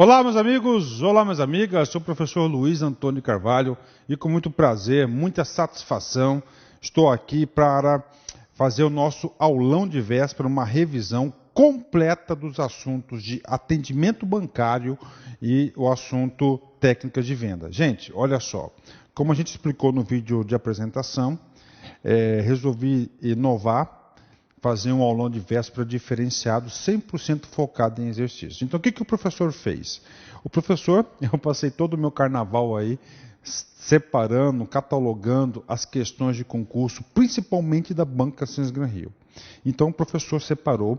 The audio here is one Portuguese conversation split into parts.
Olá, meus amigos, olá, minhas amigas, sou o professor Luiz Antônio Carvalho e com muito prazer, muita satisfação, estou aqui para fazer o nosso aulão de véspera, uma revisão completa dos assuntos de atendimento bancário e o assunto técnicas de venda. Gente, olha só, como a gente explicou no vídeo de apresentação, resolvi inovar, fazer um aulão de véspera diferenciado, 100% focado em exercícios. Então, o que o professor fez? O professor, eu passei todo o meu carnaval aí, separando, catalogando as questões de concurso, principalmente da Banca Ascensos Gran Rio. Então, o professor separou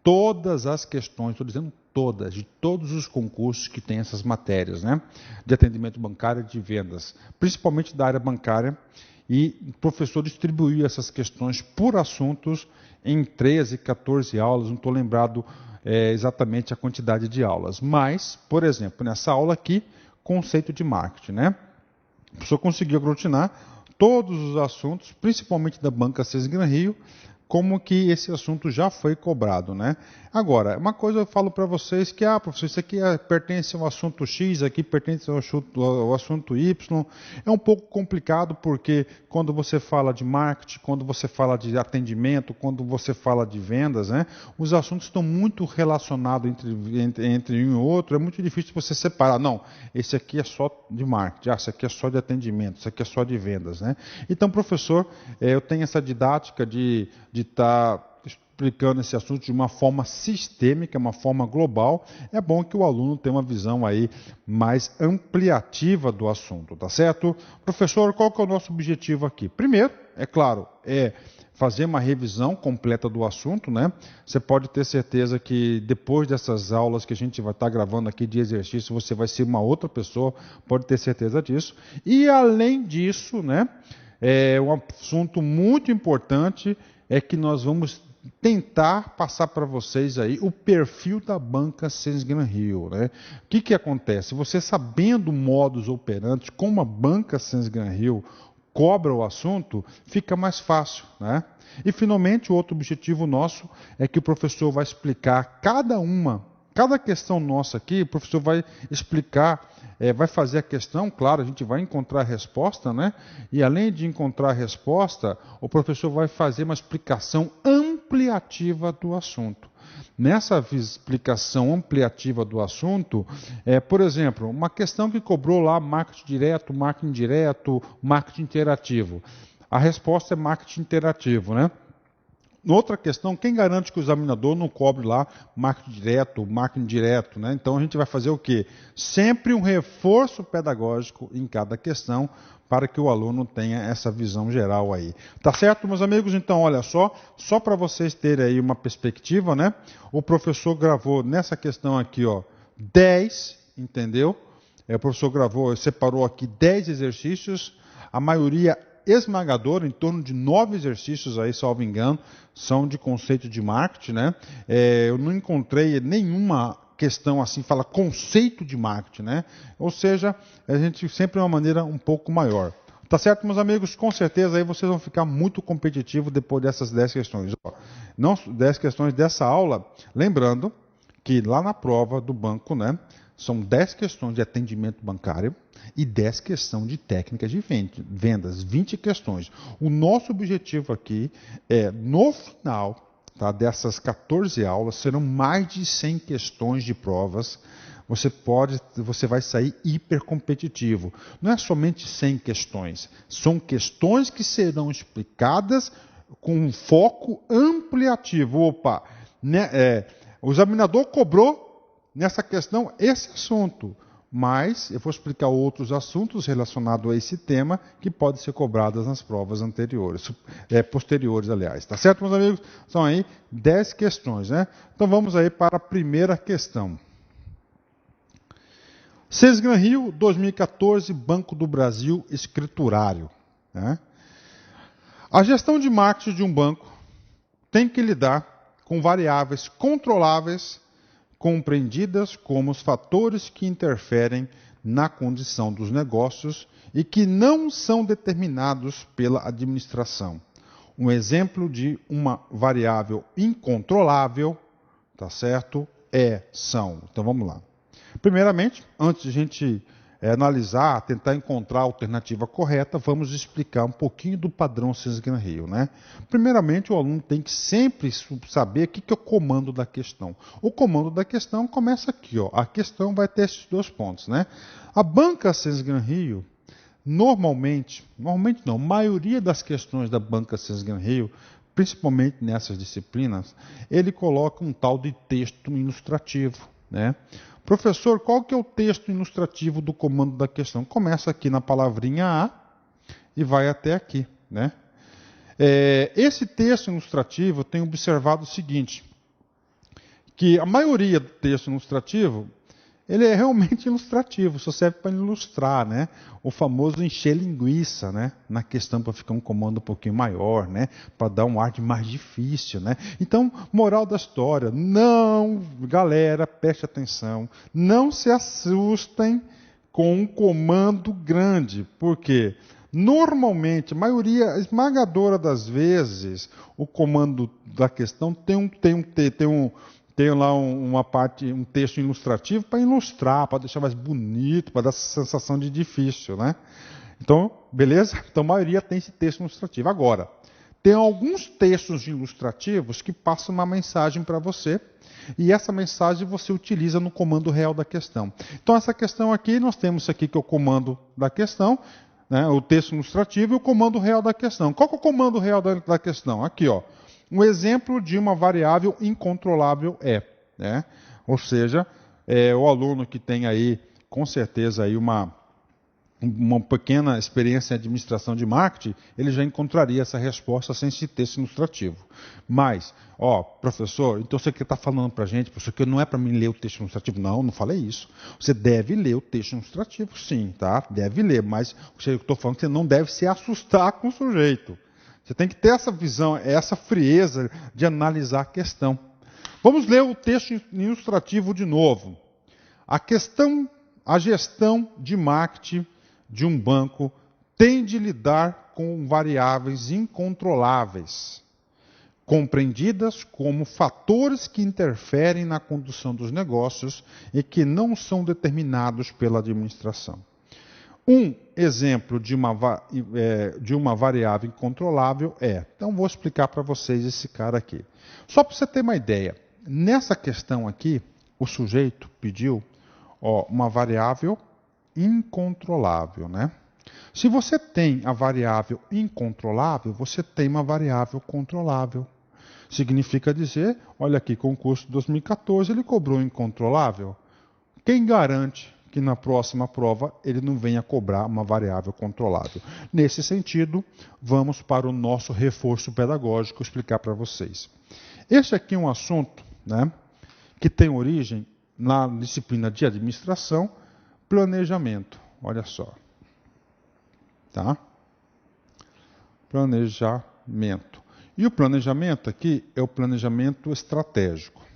todas as questões, estou dizendo todas, de todos os concursos que tem essas matérias, né? De atendimento bancário e de vendas, principalmente da área bancária, e o professor distribuiu essas questões por assuntos em 13, 14 aulas, não estou lembrado exatamente a quantidade de aulas. Mas, por exemplo, nessa aula aqui, conceito de marketing, né? O professor conseguiu aglutinar todos os assuntos, principalmente da Banca Ascensos Gran Rio, como que esse assunto já foi cobrado, né? Agora, uma coisa eu falo para vocês que, professor, isso aqui pertence ao assunto X, aqui pertence ao assunto Y. É um pouco complicado porque quando você fala de marketing, quando você fala de atendimento, quando você fala de vendas, né? Os assuntos estão muito relacionados entre um e outro, é muito difícil você separar. Não, esse aqui é só de marketing, esse aqui é só de atendimento, esse aqui é só de vendas, né? Então, professor, eu tenho essa didática de estar explicando esse assunto de uma forma sistêmica, uma forma global. É bom que o aluno tenha uma visão aí mais ampliativa do assunto, tá certo? Professor, qual que é o nosso objetivo aqui? Primeiro, é claro, fazer uma revisão completa do assunto, né? Você pode ter certeza que depois dessas aulas que a gente vai estar gravando aqui de exercício, você vai ser uma outra pessoa, pode ter certeza disso. E além disso, né? Um assunto muito importante é que nós vamos tentar passar para vocês aí o perfil da Banca Ascensos Gran Rio, né? O que acontece? Você sabendo o modus operandi, como a Banca Ascensos Gran Rio cobra o assunto, fica mais fácil, né? E finalmente o outro objetivo nosso é que o professor vai explicar cada questão nossa aqui, o professor vai explicar, vai fazer a questão, claro, a gente vai encontrar a resposta, né? E além de encontrar a resposta, o professor vai fazer uma explicação ampliativa do assunto. Nessa explicação ampliativa do assunto, por exemplo, uma questão que cobrou lá marketing direto, marketing indireto, marketing interativo. A resposta é marketing interativo, né? Outra questão, quem garante que o examinador não cobre lá marketing direto, né? Então a gente vai fazer o quê? Sempre um reforço pedagógico em cada questão para que o aluno tenha essa visão geral aí. Tá certo, meus amigos? Então, olha só para vocês terem aí uma perspectiva, né? O professor gravou nessa questão aqui, 10, entendeu? O professor separou aqui 10 exercícios, a maioria esmagador, em torno de 9 exercícios aí, salvo engano, são de conceito de marketing, né? Eu não encontrei nenhuma questão assim, fala conceito de marketing, né? Ou seja, a gente sempre é uma maneira um pouco maior. Tá certo, meus amigos? Com certeza aí vocês vão ficar muito competitivos depois dessas 10 questões. Não 10 questões dessa aula, lembrando que lá na prova do banco, né? São 10 questões de atendimento bancário e 10 questões de técnicas de vendas, 20 questões. O nosso objetivo aqui é, no final dessas 14 aulas, serão mais de 100 questões de provas. Você vai sair hiper competitivo. Não é somente 100 questões, são questões que serão explicadas com um foco ampliativo. O examinador cobrou nessa questão esse assunto, mas eu vou explicar outros assuntos relacionados a esse tema que podem ser cobrados nas provas posteriores, aliás. Tá certo, meus amigos? São aí 10 questões, né? Então vamos aí para a primeira questão. Ascensos Gran Rio, 2014, Banco do Brasil, escriturário, né? A gestão de marketing de um banco tem que lidar com variáveis controláveis, compreendidas como os fatores que interferem na condição dos negócios e que não são determinados pela administração. Um exemplo de uma variável incontrolável, tá certo? São. Então vamos lá. Primeiramente, antes de a gente analisar, tentar encontrar a alternativa correta, vamos explicar um pouquinho do padrão Sesgran-Rio, né? Primeiramente, o aluno tem que sempre saber o que é o comando da questão. O comando da questão começa aqui, ó. A questão vai ter esses 2 pontos, né? A banca Sesgran-Rio, normalmente não, a maioria das questões da banca Sesgran-Rio, principalmente nessas disciplinas, ele coloca um tal de texto ilustrativo, né? Professor, qual que é o texto ilustrativo do comando da questão? Começa aqui na palavrinha A e vai até aqui, né? Esse texto ilustrativo, eu tenho observado o seguinte, que a maioria do texto ilustrativo, ele é realmente ilustrativo, só serve para ilustrar, né? O famoso encher linguiça, né? Na questão para ficar um comando um pouquinho maior, né? Para dar um ar de mais difícil, né? Então, moral da história, não, galera, preste atenção, não se assustem com um comando grande, porque normalmente, a maioria esmagadora das vezes, o comando da questão tem lá uma parte, um texto ilustrativo para ilustrar, para deixar mais bonito, para dar essa sensação de difícil, né? Então, beleza? Então, a maioria tem esse texto ilustrativo. Agora, tem alguns textos ilustrativos que passam uma mensagem para você, e essa mensagem você utiliza no comando real da questão. Então, essa questão aqui, nós temos aqui que é o comando da questão, né? O texto ilustrativo e o comando real da questão. Qual que é o comando real da questão? Aqui, ó. Um exemplo de uma variável incontrolável é, né? Ou seja, o aluno que tem aí, com certeza, aí uma pequena experiência em administração de marketing, ele já encontraria essa resposta sem esse texto ilustrativo. Mas, professor, então você que está falando para a gente, professor, que não é para mim ler o texto ilustrativo. Não, não falei isso. Você deve ler o texto ilustrativo, sim, tá? Deve ler, mas o que eu estou falando é que você não deve se assustar com o sujeito. Você tem que ter essa visão, essa frieza de analisar a questão. Vamos ler o texto ilustrativo de novo. A gestão de marketing de um banco tem de lidar com variáveis incontroláveis, compreendidas como fatores que interferem na condução dos negócios e que não são determinados pela administração. Um exemplo de uma variável incontrolável então vou explicar para vocês esse cara aqui. Só para você ter uma ideia, nessa questão aqui, o sujeito pediu uma variável incontrolável, né? Se você tem a variável incontrolável, você tem uma variável controlável. Significa dizer, olha aqui, concurso de 2014, ele cobrou incontrolável. Quem garante que na próxima prova ele não venha cobrar uma variável controlável? Nesse sentido, vamos para o nosso reforço pedagógico explicar para vocês. Este aqui é um assunto, né, que tem origem na disciplina de administração, planejamento. Olha só. Tá? Planejamento. E o planejamento aqui é o planejamento estratégico.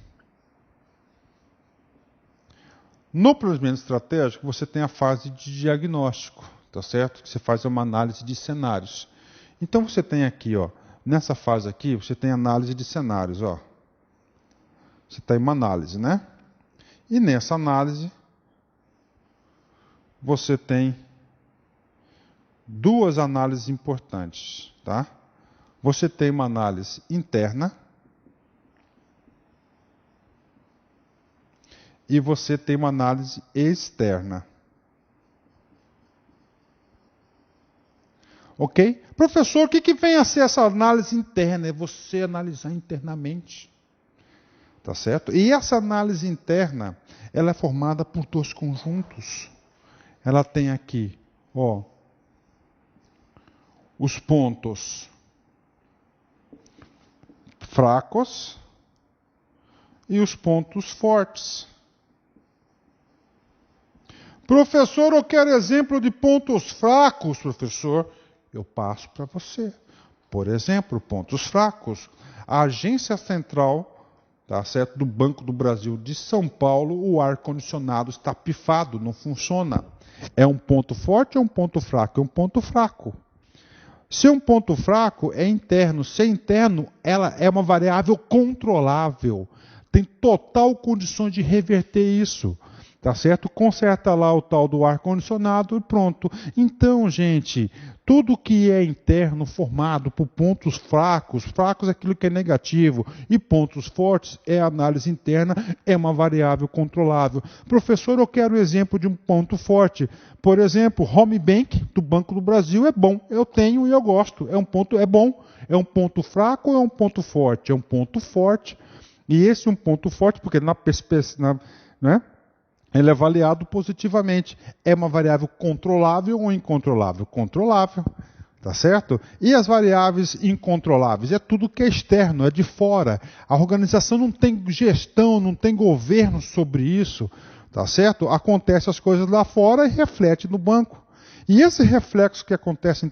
No planejamento estratégico, você tem a fase de diagnóstico, tá certo? Que você faz uma análise de cenários. Então, você tem aqui, nessa fase aqui, você tem análise de cenários, Você tem uma análise, né? E nessa análise, você tem 2 análises importantes, tá? Você tem uma análise interna e você tem uma análise externa. Ok? Professor, o que vem a ser essa análise interna? É você analisar internamente. Tá certo? E essa análise interna, ela é formada por 2 conjuntos. Ela tem aqui, os pontos fracos e os pontos fortes. Professor, eu quero exemplo de pontos fracos, professor. Eu passo para você. Por exemplo, pontos fracos. A agência central, tá certo, do Banco do Brasil de São Paulo, o ar-condicionado está pifado, não funciona. É um ponto forte ou um ponto fraco? É um ponto fraco. Se um ponto fraco é interno, se é interno, ela é uma variável controlável. Tem total condições de reverter isso. tá certo? Conserta lá o tal do ar-condicionado e pronto. Então, gente, tudo que é interno formado por pontos fracos, fracos é aquilo que é negativo, e pontos fortes é a análise interna, é uma variável controlável. Professor, eu quero um exemplo de um ponto forte. Por exemplo, Home Bank, do Banco do Brasil, é bom. Eu tenho e eu gosto. É bom. É um ponto fraco ou é um ponto forte? É um ponto forte. E esse é um ponto forte, porque né? Ele é avaliado positivamente. É uma variável controlável ou incontrolável? Controlável, tá certo? E as variáveis incontroláveis? É tudo que é externo, é de fora. A organização não tem gestão, não tem governo sobre isso, tá certo? Acontece as coisas lá fora e reflete no banco. E esse reflexo que acontece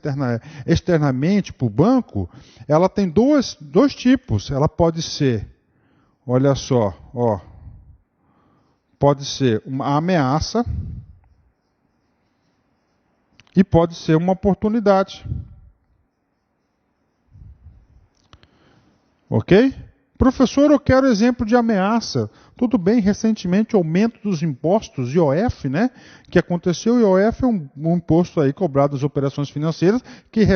externamente para o banco, ela tem dois tipos. Ela pode ser, olha só, ó. Pode ser uma ameaça e pode ser uma oportunidade. Ok? Professor, eu quero exemplo de ameaça. Tudo bem, recentemente o aumento dos impostos, IOF, né? Que aconteceu, o IOF é um imposto aí cobrado das operações financeiras que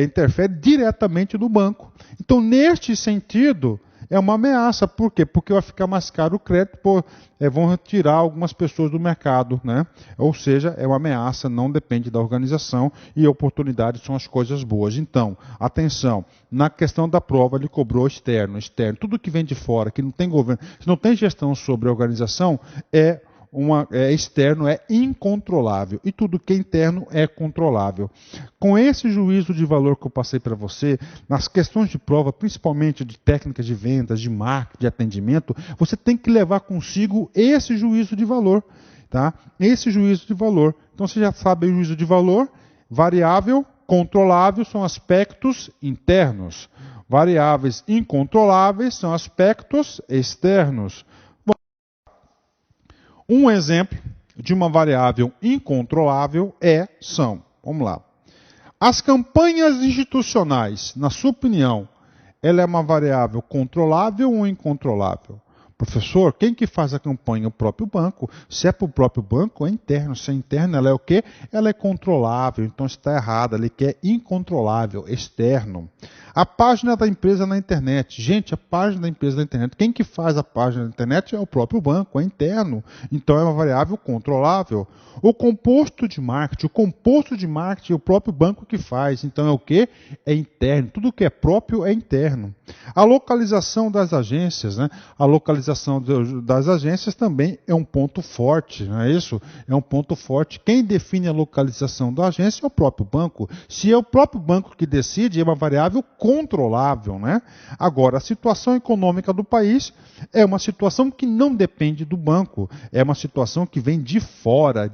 interfere diretamente no banco. Então, neste sentido, é uma ameaça. Por quê? Porque vai ficar mais caro o crédito, vão retirar algumas pessoas do mercado, né? Ou seja, é uma ameaça, não depende da organização e oportunidades são as coisas boas. Então, atenção, na questão da prova ele cobrou externo, tudo que vem de fora, que não tem governo, se não tem gestão sobre a organização, é externo, é incontrolável. E tudo que é interno é controlável. Com esse juízo de valor que eu passei para você, nas questões de prova, principalmente de técnicas de vendas, de marketing, de atendimento, você tem que levar consigo esse juízo de valor. Tá? Esse juízo de valor. Então você já sabe o juízo de valor, variável, controlável são aspectos internos. Variáveis incontroláveis são aspectos externos. Um exemplo de uma variável incontrolável vamos lá. As campanhas institucionais, na sua opinião, ela é uma variável controlável ou incontrolável? Professor, quem que faz a campanha? O próprio banco. Se é para o próprio banco, é interno. Se é interno, ela é o quê? Ela é controlável. Então está errado. Ele quer incontrolável, externo. A página da empresa na internet. Gente, a página da empresa na internet. Quem que faz a página da internet é o próprio banco, é interno. Então é uma variável controlável. O composto de marketing. O composto de marketing é o próprio banco que faz. Então é o quê? É interno. Tudo que é próprio é interno. A localização das agências, né? A localização das agências também é um ponto forte, não é isso? É um ponto forte. Quem define a localização da agência é o próprio banco. Se é o próprio banco que decide, é uma variável controlável, né? Agora, a situação econômica do país é uma situação que não depende do banco. É uma situação que vem de fora,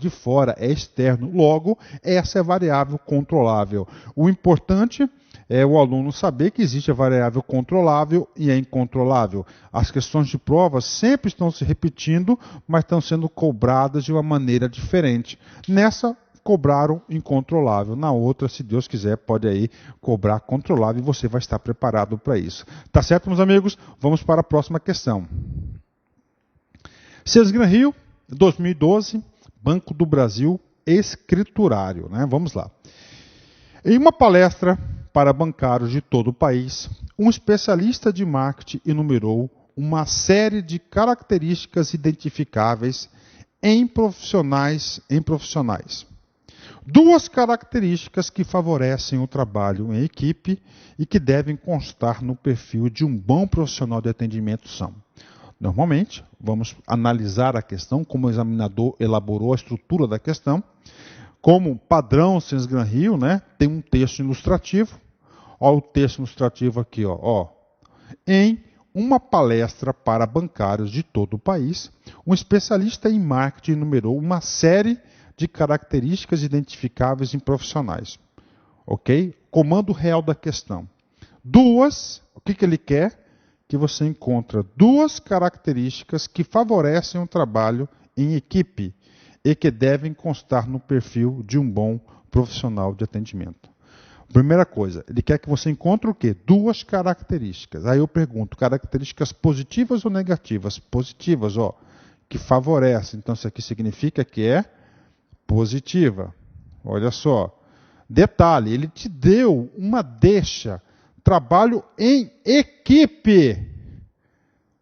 é externo. Logo, essa é a variável controlável. O importante é o aluno saber que existe a variável controlável e a incontrolável. As questões de prova sempre estão se repetindo, mas estão sendo cobradas de uma maneira diferente. Nessa, cobraram incontrolável. Na outra, se Deus quiser, pode aí cobrar controlável e você vai estar preparado para isso. Tá certo, meus amigos? Vamos para a próxima questão. César Gran Rio, 2012, Banco do Brasil, escriturário, né? Vamos lá. Em uma palestra para bancários de todo o país, um especialista de marketing enumerou uma série de características identificáveis em profissionais. Duas características que favorecem o trabalho em equipe e que devem constar no perfil de um bom profissional de atendimento são: normalmente, vamos analisar a questão, como o examinador elaborou a estrutura da questão. Como padrão César Gran Rio, né, tem um texto ilustrativo. Olha o texto ilustrativo aqui. Em uma palestra para bancários de todo o país, um especialista em marketing enumerou uma série de características identificáveis em profissionais. Ok? Comando real da questão. O que ele quer? Que você encontra duas características que favorecem o trabalho em equipe e que devem constar no perfil de um bom profissional de atendimento. Primeira coisa, ele quer que você encontre o quê? Duas características. Aí eu pergunto, características positivas ou negativas? Positivas, que favorece. Então, isso aqui significa que é positiva. Olha só. Detalhe, ele te deu uma deixa. Trabalho em equipe.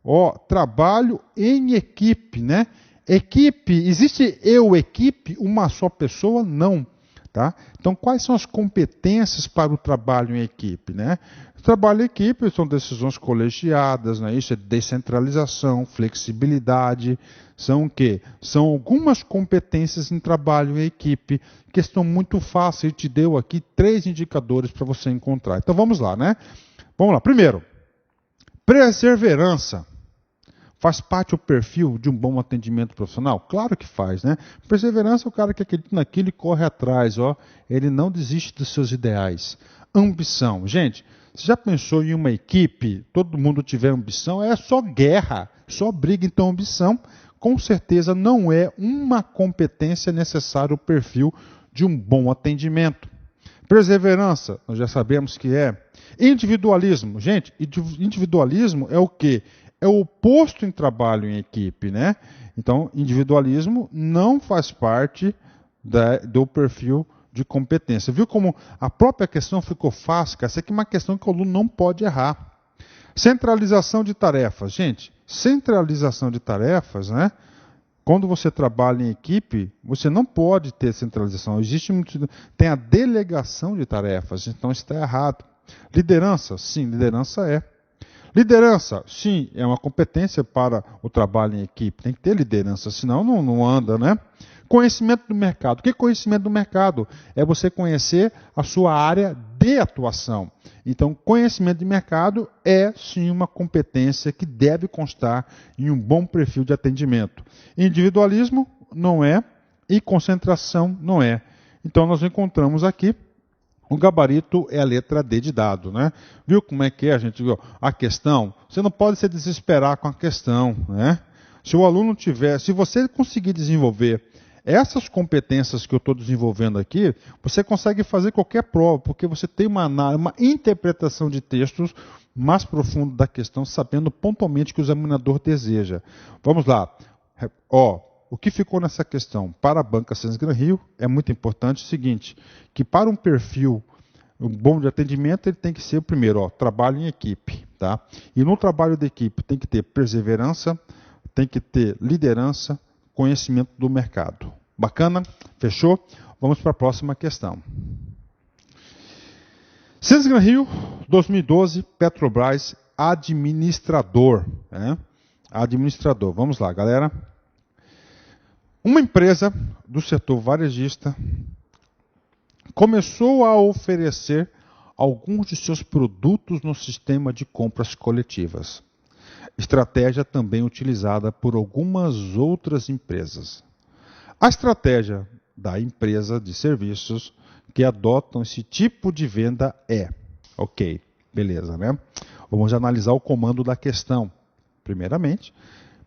Ó, trabalho em equipe, né? Equipe, existe equipe, uma só pessoa? Não. Tá? Então, quais são as competências para o trabalho em equipe? Né? O trabalho em equipe são decisões colegiadas, né? Isso é descentralização, flexibilidade, são o quê? São algumas competências em trabalho em equipe, que estão muito fáceis, te deu aqui 3 indicadores para você encontrar. Então, vamos lá, né? Vamos lá. Primeiro, perseverança. Faz parte do perfil de um bom atendimento profissional? Claro que faz, né? Perseverança é o cara que acredita naquilo e corre atrás, ó. Ele não desiste dos seus ideais. Ambição. Gente, você já pensou em uma equipe, todo mundo tiver ambição? É só guerra, só briga. Então, ambição, com certeza, não é uma competência necessária o perfil de um bom atendimento. Perseverança, nós já sabemos que é. Individualismo. Gente, individualismo é o quê? É o oposto em trabalho em equipe, né? Então, individualismo não faz parte do perfil de competência. Viu como a própria questão ficou fácil? Essa aqui é uma questão que o aluno não pode errar. Centralização de tarefas. Gente, centralização de tarefas, né? Quando você trabalha em equipe, você não pode ter centralização. Tem a delegação de tarefas, então está errado. Liderança? Sim, liderança é. Liderança, sim, é uma competência para o trabalho em equipe. Tem que ter liderança, senão não anda, né? Conhecimento do mercado. O que é conhecimento do mercado? É você conhecer a sua área de atuação. Então, conhecimento de mercado é, sim, uma competência que deve constar em um bom perfil de atendimento. Individualismo não é e concentração não é. Então, nós encontramos aqui o gabarito é a letra D de dado, né? Viu como é que é, gente? A questão, você não pode se desesperar com a questão, né? Se o aluno tiver, se você conseguir desenvolver essas competências que eu estou desenvolvendo aqui, você consegue fazer qualquer prova, porque você tem uma interpretação de textos mais profunda da questão, sabendo pontualmente o que o examinador deseja. Vamos lá. Ó, o que ficou nessa questão? Para a banca Santos Gran Rio, é muito importante o seguinte, que para um perfil bom de atendimento, ele tem que ser, primeiro, ó, trabalho em equipe. Tá? E no trabalho de equipe tem que ter perseverança, tem que ter liderança, conhecimento do mercado. Bacana? Fechou? Vamos para a próxima questão. Santos Gran Rio, 2012, Petrobras, administrador. Né? Administrador. Vamos lá, galera. Uma empresa do setor varejista começou a oferecer alguns de seus produtos no sistema de compras coletivas. Estratégia também utilizada por algumas outras empresas. A estratégia da empresa de serviços que adotam esse tipo de venda é... Ok, beleza, né? Vamos analisar o comando da questão. Primeiramente...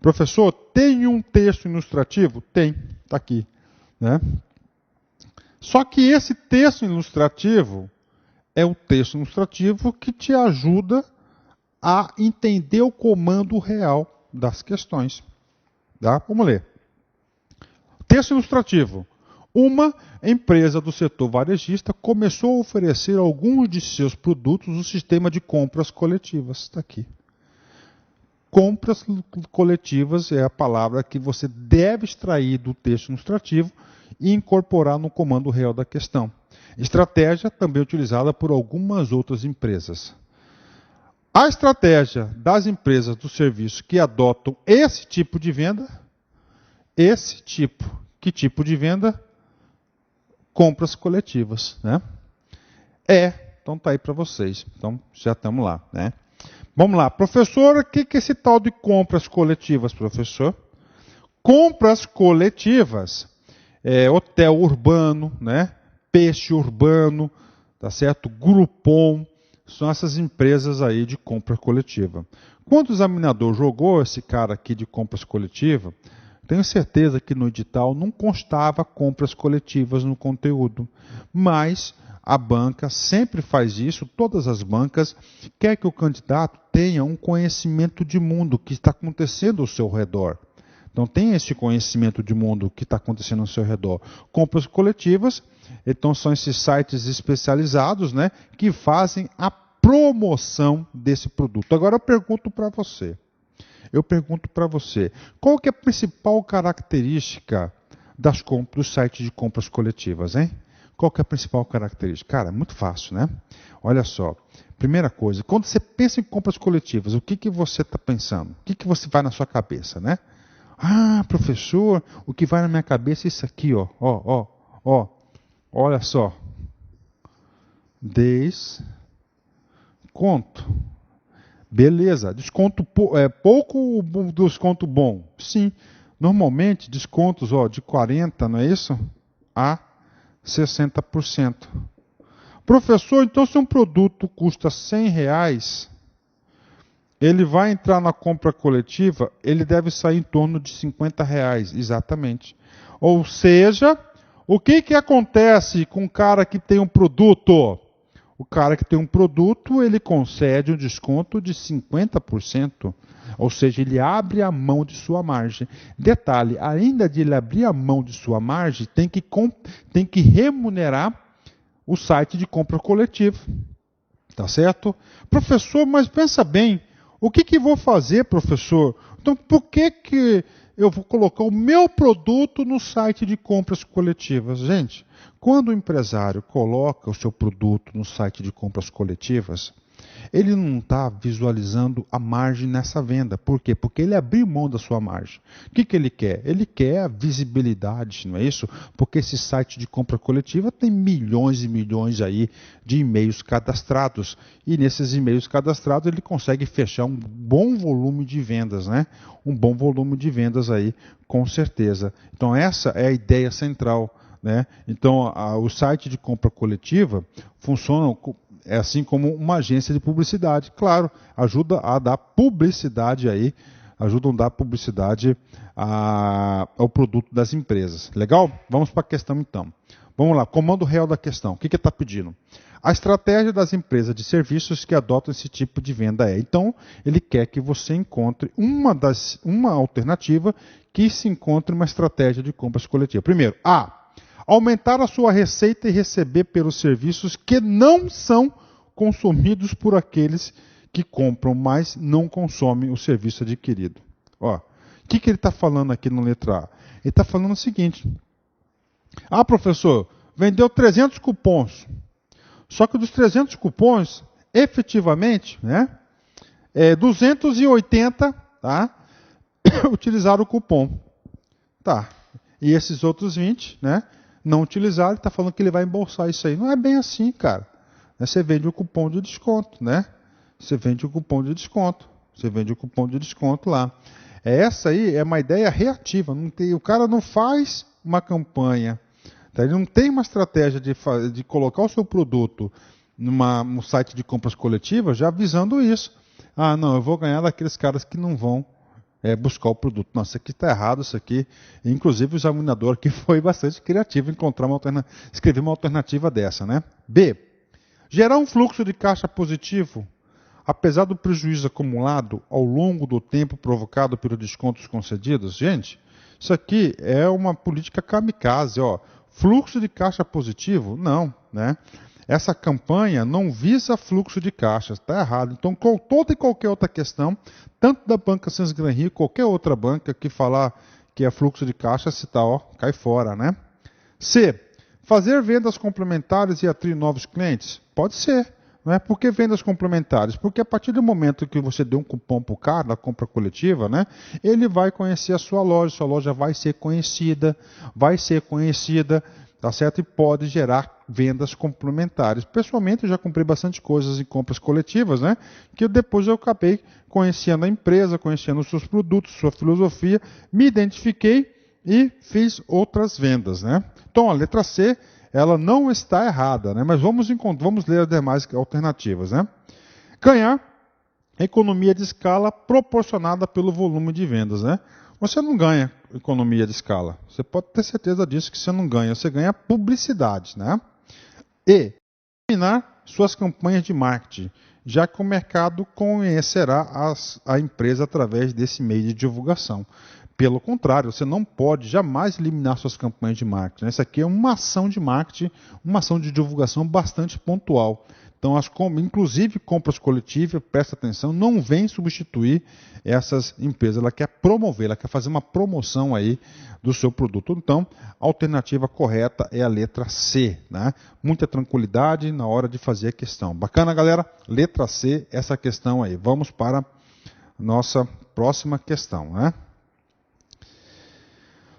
Professor, tem um texto ilustrativo? Tem, está aqui. Né? Só que esse texto ilustrativo é o texto ilustrativo que te ajuda a entender o comando real das questões. Tá? Vamos ler. Texto ilustrativo. Uma empresa do setor varejista começou a oferecer alguns de seus produtos no sistema de compras coletivas. Está aqui. Compras coletivas é a palavra que você deve extrair do texto ilustrativo e incorporar no comando real da questão. Estratégia também utilizada por algumas outras empresas. A estratégia das empresas do serviço que adotam esse tipo de venda, que tipo de venda? Compras coletivas. Né? Então está aí para vocês. Então já estamos lá, né? Vamos lá, professor, o que é esse tal de compras coletivas, professor? Compras coletivas, hotel urbano, né? Peixe urbano, tá certo? Groupon, são essas empresas aí de compra coletiva. Quando o examinador jogou esse cara aqui de compras coletiva, tenho certeza que no edital não constava compras coletivas no conteúdo, mas a banca sempre faz isso, todas as bancas, quer que o candidato tenha um conhecimento de mundo que está acontecendo ao seu redor. Então tem esse conhecimento de mundo que está acontecendo ao seu redor. Compras coletivas, então são esses sites especializados, né, que fazem a promoção desse produto. Agora eu pergunto para você, qual que é a principal característica dos sites de compras coletivas, hein? Qual que é a principal característica? Cara, é muito fácil, né? Olha só, primeira coisa, quando você pensa em compras coletivas, o que você está pensando? O que você vai na sua cabeça, né? Ah, professor, o que vai na minha cabeça é isso aqui, ó, olha só. Desconto. Beleza, desconto pouco ou desconto bom? Sim, normalmente descontos de 40%, não é isso? A 60%. Professor, então se um produto custa R$100, ele vai entrar na compra coletiva, ele deve sair em torno de R$50, exatamente. Ou seja, o que acontece com o cara que tem um produto? O cara que tem um produto, ele concede um desconto de 50%. Ou seja, ele abre a mão de sua margem. Detalhe, ainda de ele abrir a mão de sua margem, tem que remunerar o site de compra coletiva. Tá certo? Professor, mas pensa bem, o que vou fazer, professor? Então, por que eu vou colocar o meu produto no site de compras coletivas? Gente, quando o empresário coloca o seu produto no site de compras coletivas, ele não está visualizando a margem nessa venda. Por quê? Porque ele abriu mão da sua margem. O que ele quer? Ele quer a visibilidade, não é isso? Porque esse site de compra coletiva tem milhões e milhões aí de e-mails cadastrados. E nesses e-mails cadastrados ele consegue fechar um bom volume de vendas, né? Um bom volume de vendas aí, com certeza. Então essa é a ideia central, né? Então o site de compra coletiva funciona assim como uma agência de publicidade. Claro, ajuda a dar publicidade aí, ajudam a dar publicidade ao produto das empresas. Legal? Vamos para a questão então. Vamos lá, comando real da questão. O que está pedindo? A estratégia das empresas de serviços que adotam esse tipo de venda é. Então, ele quer que você encontre uma alternativa que se encontre uma estratégia de compras coletiva. Primeiro, A. Aumentar a sua receita e receber pelos serviços que não são consumidos por aqueles que compram, mas não consomem o serviço adquirido. O que ele está falando aqui na letra A? Ele está falando o seguinte: ah, professor, vendeu 300 cupons, só que dos 300 cupons, efetivamente, 280 utilizaram o cupom. Tá. E esses outros 20, não utilizaram, ele está falando que ele vai embolsar isso aí. Não é bem assim, cara. Você vende o cupom de desconto, Você vende o cupom de desconto. Você vende o cupom de desconto lá. Essa aí é uma ideia reativa. O cara não faz uma campanha. Tá? Ele não tem uma estratégia de colocar o seu produto no site de compras coletivas já avisando isso. Ah, não, eu vou ganhar daqueles caras que não vão buscar o produto. Nossa, isso aqui está errado, isso aqui. Inclusive o examinador aqui foi bastante criativo em escrever uma alternativa dessa, B. Gerar um fluxo de caixa positivo, apesar do prejuízo acumulado ao longo do tempo provocado pelos descontos concedidos. Gente, isso aqui é uma política kamikaze. Fluxo de caixa positivo? Não, Essa campanha não visa fluxo de caixa, está errado. Então, com toda e qualquer outra questão, tanto da banca Sans Gran Rio, qualquer outra banca que falar que é fluxo de caixa, se está, cai fora, C. Fazer vendas complementares e atrair novos clientes? Pode ser. Por que vendas complementares? Porque a partir do momento que você deu um cupom para o cara na compra coletiva, ele vai conhecer a sua loja vai ser conhecida, tá certo? E pode gerar vendas complementares. Pessoalmente, eu já comprei bastante coisas em compras coletivas, que depois eu acabei conhecendo a empresa, conhecendo os seus produtos, sua filosofia, me identifiquei e fiz outras vendas, Então, a letra C, ela não está errada, mas vamos ler as demais alternativas, Ganhar economia de escala proporcionada pelo volume de vendas, Você não ganha economia de escala. Você pode ter certeza disso que você não ganha. Você ganha publicidade, E. Terminar suas campanhas de marketing, já que o mercado conhecerá a empresa através desse meio de divulgação. Pelo contrário, você não pode jamais eliminar suas campanhas de marketing. Essa aqui é uma ação de marketing, uma ação de divulgação bastante pontual. Então, inclusive compras coletivas, presta atenção, não vem substituir essas empresas. Ela quer promover, ela quer fazer uma promoção aí do seu produto. Então, a alternativa correta é a letra C, né? Muita tranquilidade na hora de fazer a questão. Bacana, galera? Letra C, essa questão aí. Vamos para a nossa próxima questão, né?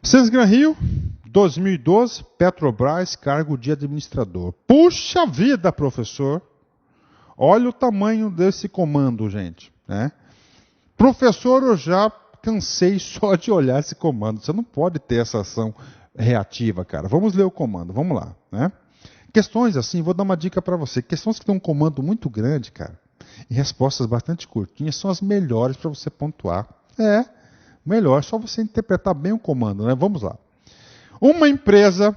Sesgran Rio, 2012, Petrobras, cargo de administrador. Puxa vida, professor! Olha o tamanho desse comando, gente, né? Professor, eu já cansei só de olhar esse comando. Você não pode ter essa ação reativa, cara. Vamos ler o comando, vamos lá, né? Questões assim, vou dar uma dica para você. Questões que têm um comando muito grande, cara, e respostas bastante curtinhas, são as melhores para você pontuar. Melhor, só você interpretar bem o comando, né? Vamos lá. Uma empresa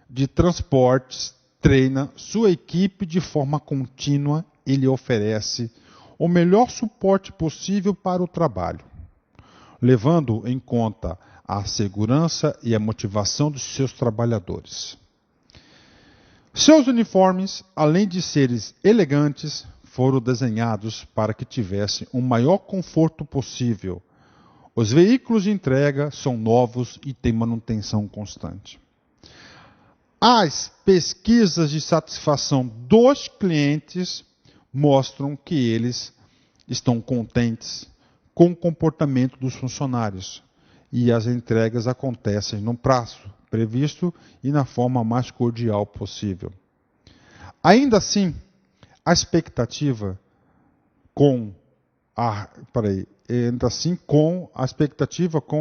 de transportes treina sua equipe de forma contínua e lhe oferece o melhor suporte possível para o trabalho, levando em conta a segurança e a motivação dos seus trabalhadores. Seus uniformes, além de serem elegantes, foram desenhados para que tivessem o maior conforto possível. Os veículos de entrega são novos e têm manutenção constante. As pesquisas de satisfação dos clientes mostram que eles estão contentes com o comportamento dos funcionários e as entregas acontecem no prazo previsto e na forma mais cordial possível. Ainda assim, a expectativa com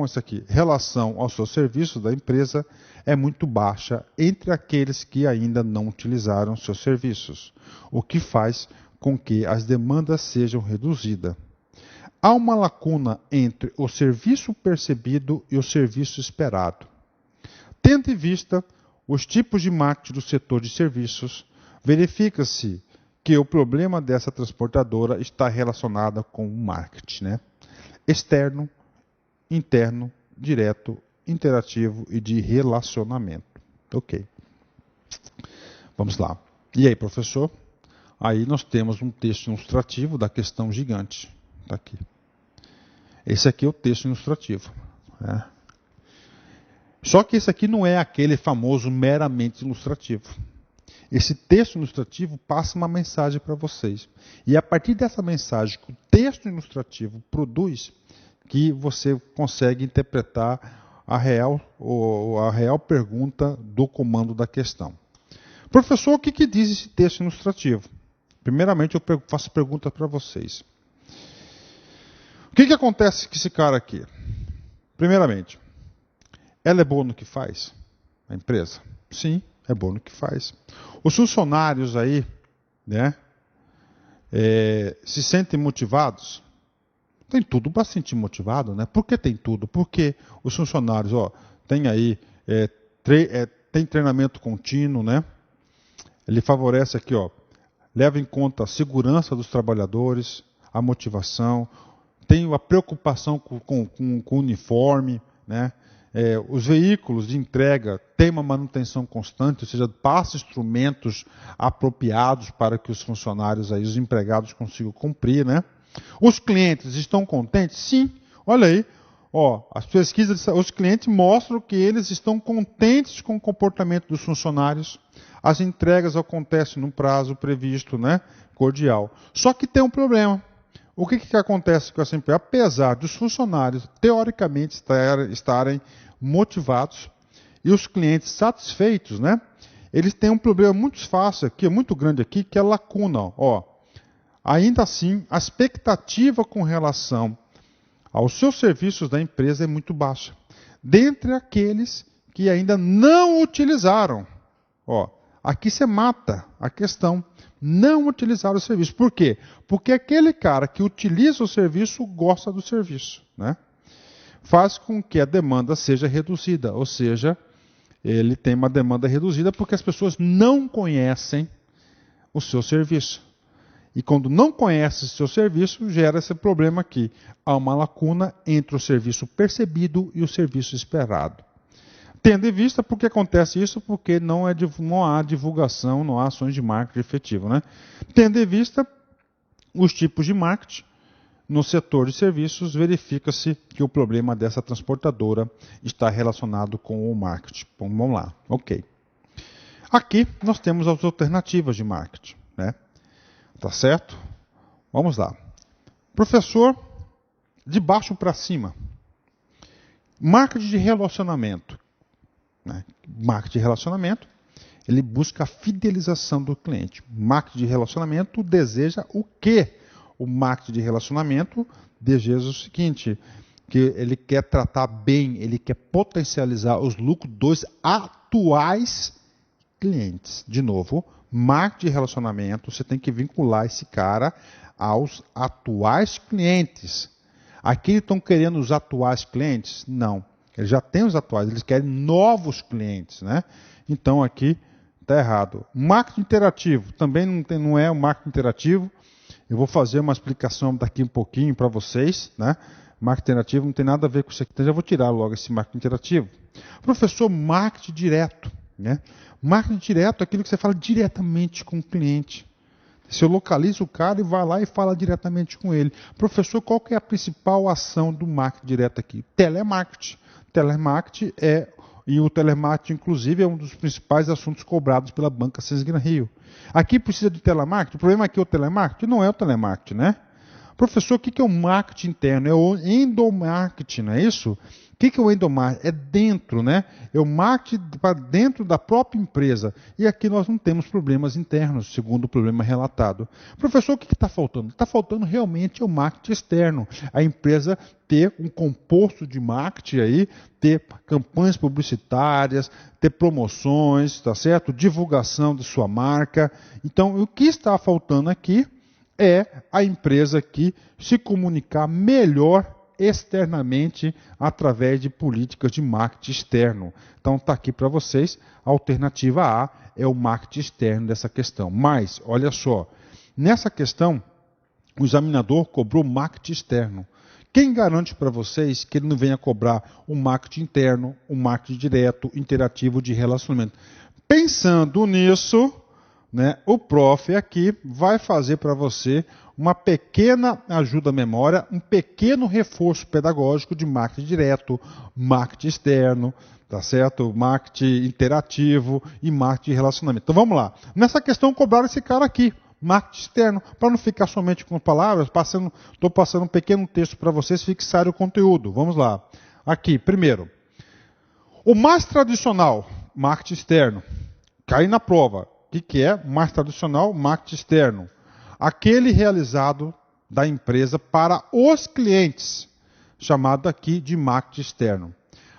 essa aqui, relação ao seu serviço da empresa é muito baixa entre aqueles que ainda não utilizaram seus serviços, o que faz com que as demandas sejam reduzidas. Há uma lacuna entre o serviço percebido e o serviço esperado. Tendo em vista os tipos de marketing do setor de serviços, verifica-se que o problema dessa transportadora está relacionado com o marketing, né? Externo, interno, direto, interativo e de relacionamento. Ok. Vamos lá. E aí, professor? Aí nós temos um texto ilustrativo da questão gigante. Está aqui. Esse aqui é o texto ilustrativo, né? Só que esse aqui não é aquele famoso meramente ilustrativo. Esse texto ilustrativo passa uma mensagem para vocês. E a partir dessa mensagem que o texto ilustrativo produz, que você consegue interpretar a real pergunta do comando da questão. Professor, o que diz esse texto ilustrativo? Primeiramente, eu faço pergunta para vocês. O que acontece com esse cara aqui? Primeiramente, ela é boa no que faz? A empresa? Sim, é boa no que faz. Os funcionários aí, né, se sentem motivados? Tem tudo para se sentir motivado, né? Por que tem tudo? Porque os funcionários, tem aí, tem treinamento contínuo, né? Ele favorece aqui, leva em conta a segurança dos trabalhadores, a motivação, tem a preocupação com o uniforme, né? Os veículos de entrega têm uma manutenção constante, ou seja, passa instrumentos apropriados para que os funcionários, aí, os empregados consigam cumprir, né? Os clientes estão contentes? Sim. Olha aí, as pesquisas, os clientes mostram que eles estão contentes com o comportamento dos funcionários. As entregas acontecem no prazo previsto, né? Cordial. Só que tem um problema. O que acontece com essa empresa? Apesar dos funcionários, teoricamente, estarem motivados e os clientes satisfeitos, né? Eles têm um problema muito fácil aqui, muito grande aqui, que é a lacuna. Ainda assim, a expectativa com relação aos seus serviços da empresa é muito baixa. Dentre aqueles que ainda não utilizaram. Aqui você mata a questão. Não utilizar o serviço. Por quê? Porque aquele cara que utiliza o serviço gosta do serviço, né? Faz com que a demanda seja reduzida, ou seja, ele tem uma demanda reduzida porque as pessoas não conhecem o seu serviço. E quando não conhece seu serviço, gera esse problema aqui. Há uma lacuna entre o serviço percebido e o serviço esperado. Tendo em vista, por que acontece isso? Porque não há divulgação, não há ações de marketing efetivo, né? Tendo em vista os tipos de marketing, no setor de serviços, verifica-se que o problema dessa transportadora está relacionado com o marketing. Bom, vamos lá, ok. Aqui nós temos as alternativas de marketing, né? Tá certo? Vamos lá. Professor, de baixo para cima. Marketing de relacionamento. Né? Marketing de relacionamento, ele busca a fidelização do cliente. Marketing de relacionamento deseja o quê? O marketing de relacionamento deseja o seguinte, que ele quer tratar bem, ele quer potencializar os lucros dos atuais clientes. De novo, marketing de relacionamento, você tem que vincular esse cara aos atuais clientes. Aqui estão querendo os atuais clientes? Não. Eles já têm os atuais, eles querem novos clientes, né? Então aqui está errado. Marketing interativo, também não é um marketing interativo. Eu vou fazer uma explicação daqui um pouquinho para vocês, né? Marketing interativo não tem nada a ver com isso aqui, então já vou tirar logo esse marketing interativo. Professor, marketing direto, né? Marketing direto é aquilo que você fala diretamente com o cliente. Você localiza o cara e vai lá e fala diretamente com ele. Professor, qual que é a principal ação do marketing direto aqui? Telemarketing. Telemarketing e o telemarketing, inclusive, é um dos principais assuntos cobrados pela banca Sesgran Rio. Aqui precisa de telemarketing. O problema aqui é o telemarketing? Não é o telemarketing, né? Professor, o que é o marketing interno? É o endomarketing, não é isso? O que é o endomarketing? É dentro, né? É o marketing para dentro da própria empresa. E aqui nós não temos problemas internos, segundo o problema relatado. Professor, o que está faltando? Está faltando realmente o marketing externo. A empresa ter um composto de marketing aí, ter campanhas publicitárias, ter promoções, tá certo? Divulgação de sua marca. Então, o que está faltando aqui é a empresa aqui se comunicar melhor externamente através de políticas de marketing externo. Então está aqui para vocês, a alternativa A é o marketing externo dessa questão. Mas, olha só, nessa questão, o examinador cobrou marketing externo. Quem garante para vocês que ele não venha cobrar um marketing interno, um marketing direto, interativo de relacionamento? Pensando nisso, né, o prof aqui vai fazer para você uma pequena ajuda à memória, um pequeno reforço pedagógico de marketing direto, marketing externo, tá certo? Marketing interativo e marketing de relacionamento. Então vamos lá. Nessa questão, cobraram esse cara aqui, marketing externo, para não ficar somente com palavras, estou passando um pequeno texto para vocês fixarem o conteúdo. Vamos lá. Aqui, primeiro. O mais tradicional, marketing externo, cai na prova. O que é mais tradicional? Marketing externo. Aquele realizado da empresa para os clientes, chamado aqui de marketing externo.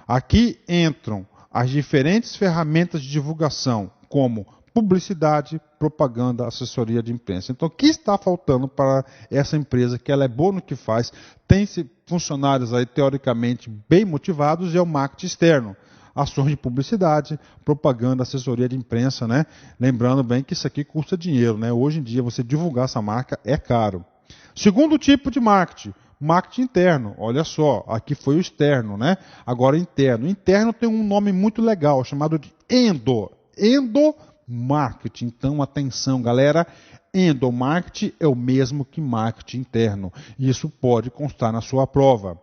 Aqui entram as diferentes ferramentas de divulgação, como publicidade, propaganda, assessoria de imprensa. Então, o que está faltando para essa empresa, que ela é boa no que faz, tem funcionários aí teoricamente bem motivados, é o marketing externo. Ações de publicidade, propaganda, assessoria de imprensa, né? Lembrando bem que isso aqui custa dinheiro, né? Hoje em dia, você divulgar essa marca é caro. Segundo tipo de marketing, marketing interno. Olha só, aqui foi o externo, né? Agora interno. Interno tem um nome muito legal, chamado de endomarketing. Então, atenção, galera. Endomarketing é o mesmo que marketing interno. Isso pode constar na sua prova.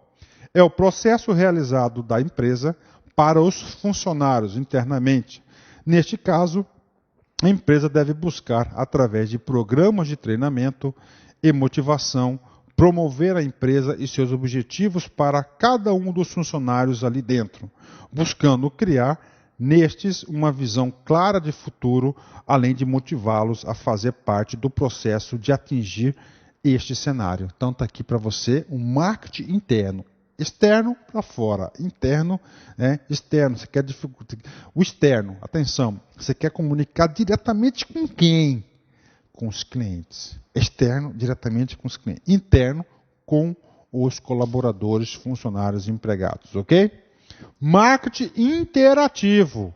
É o processo realizado da empresa para os funcionários internamente. Neste caso, a empresa deve buscar, através de programas de treinamento e motivação, promover a empresa e seus objetivos para cada um dos funcionários ali dentro, buscando criar nestes uma visão clara de futuro, além de motivá-los a fazer parte do processo de atingir este cenário. Então está aqui para você um marketing interno. Externo para fora, interno, externo, você quer dificultar. O externo, atenção, você quer comunicar diretamente com quem? Com os clientes. Externo, diretamente com os clientes. Interno, com os colaboradores, funcionários e empregados, ok? Marketing interativo.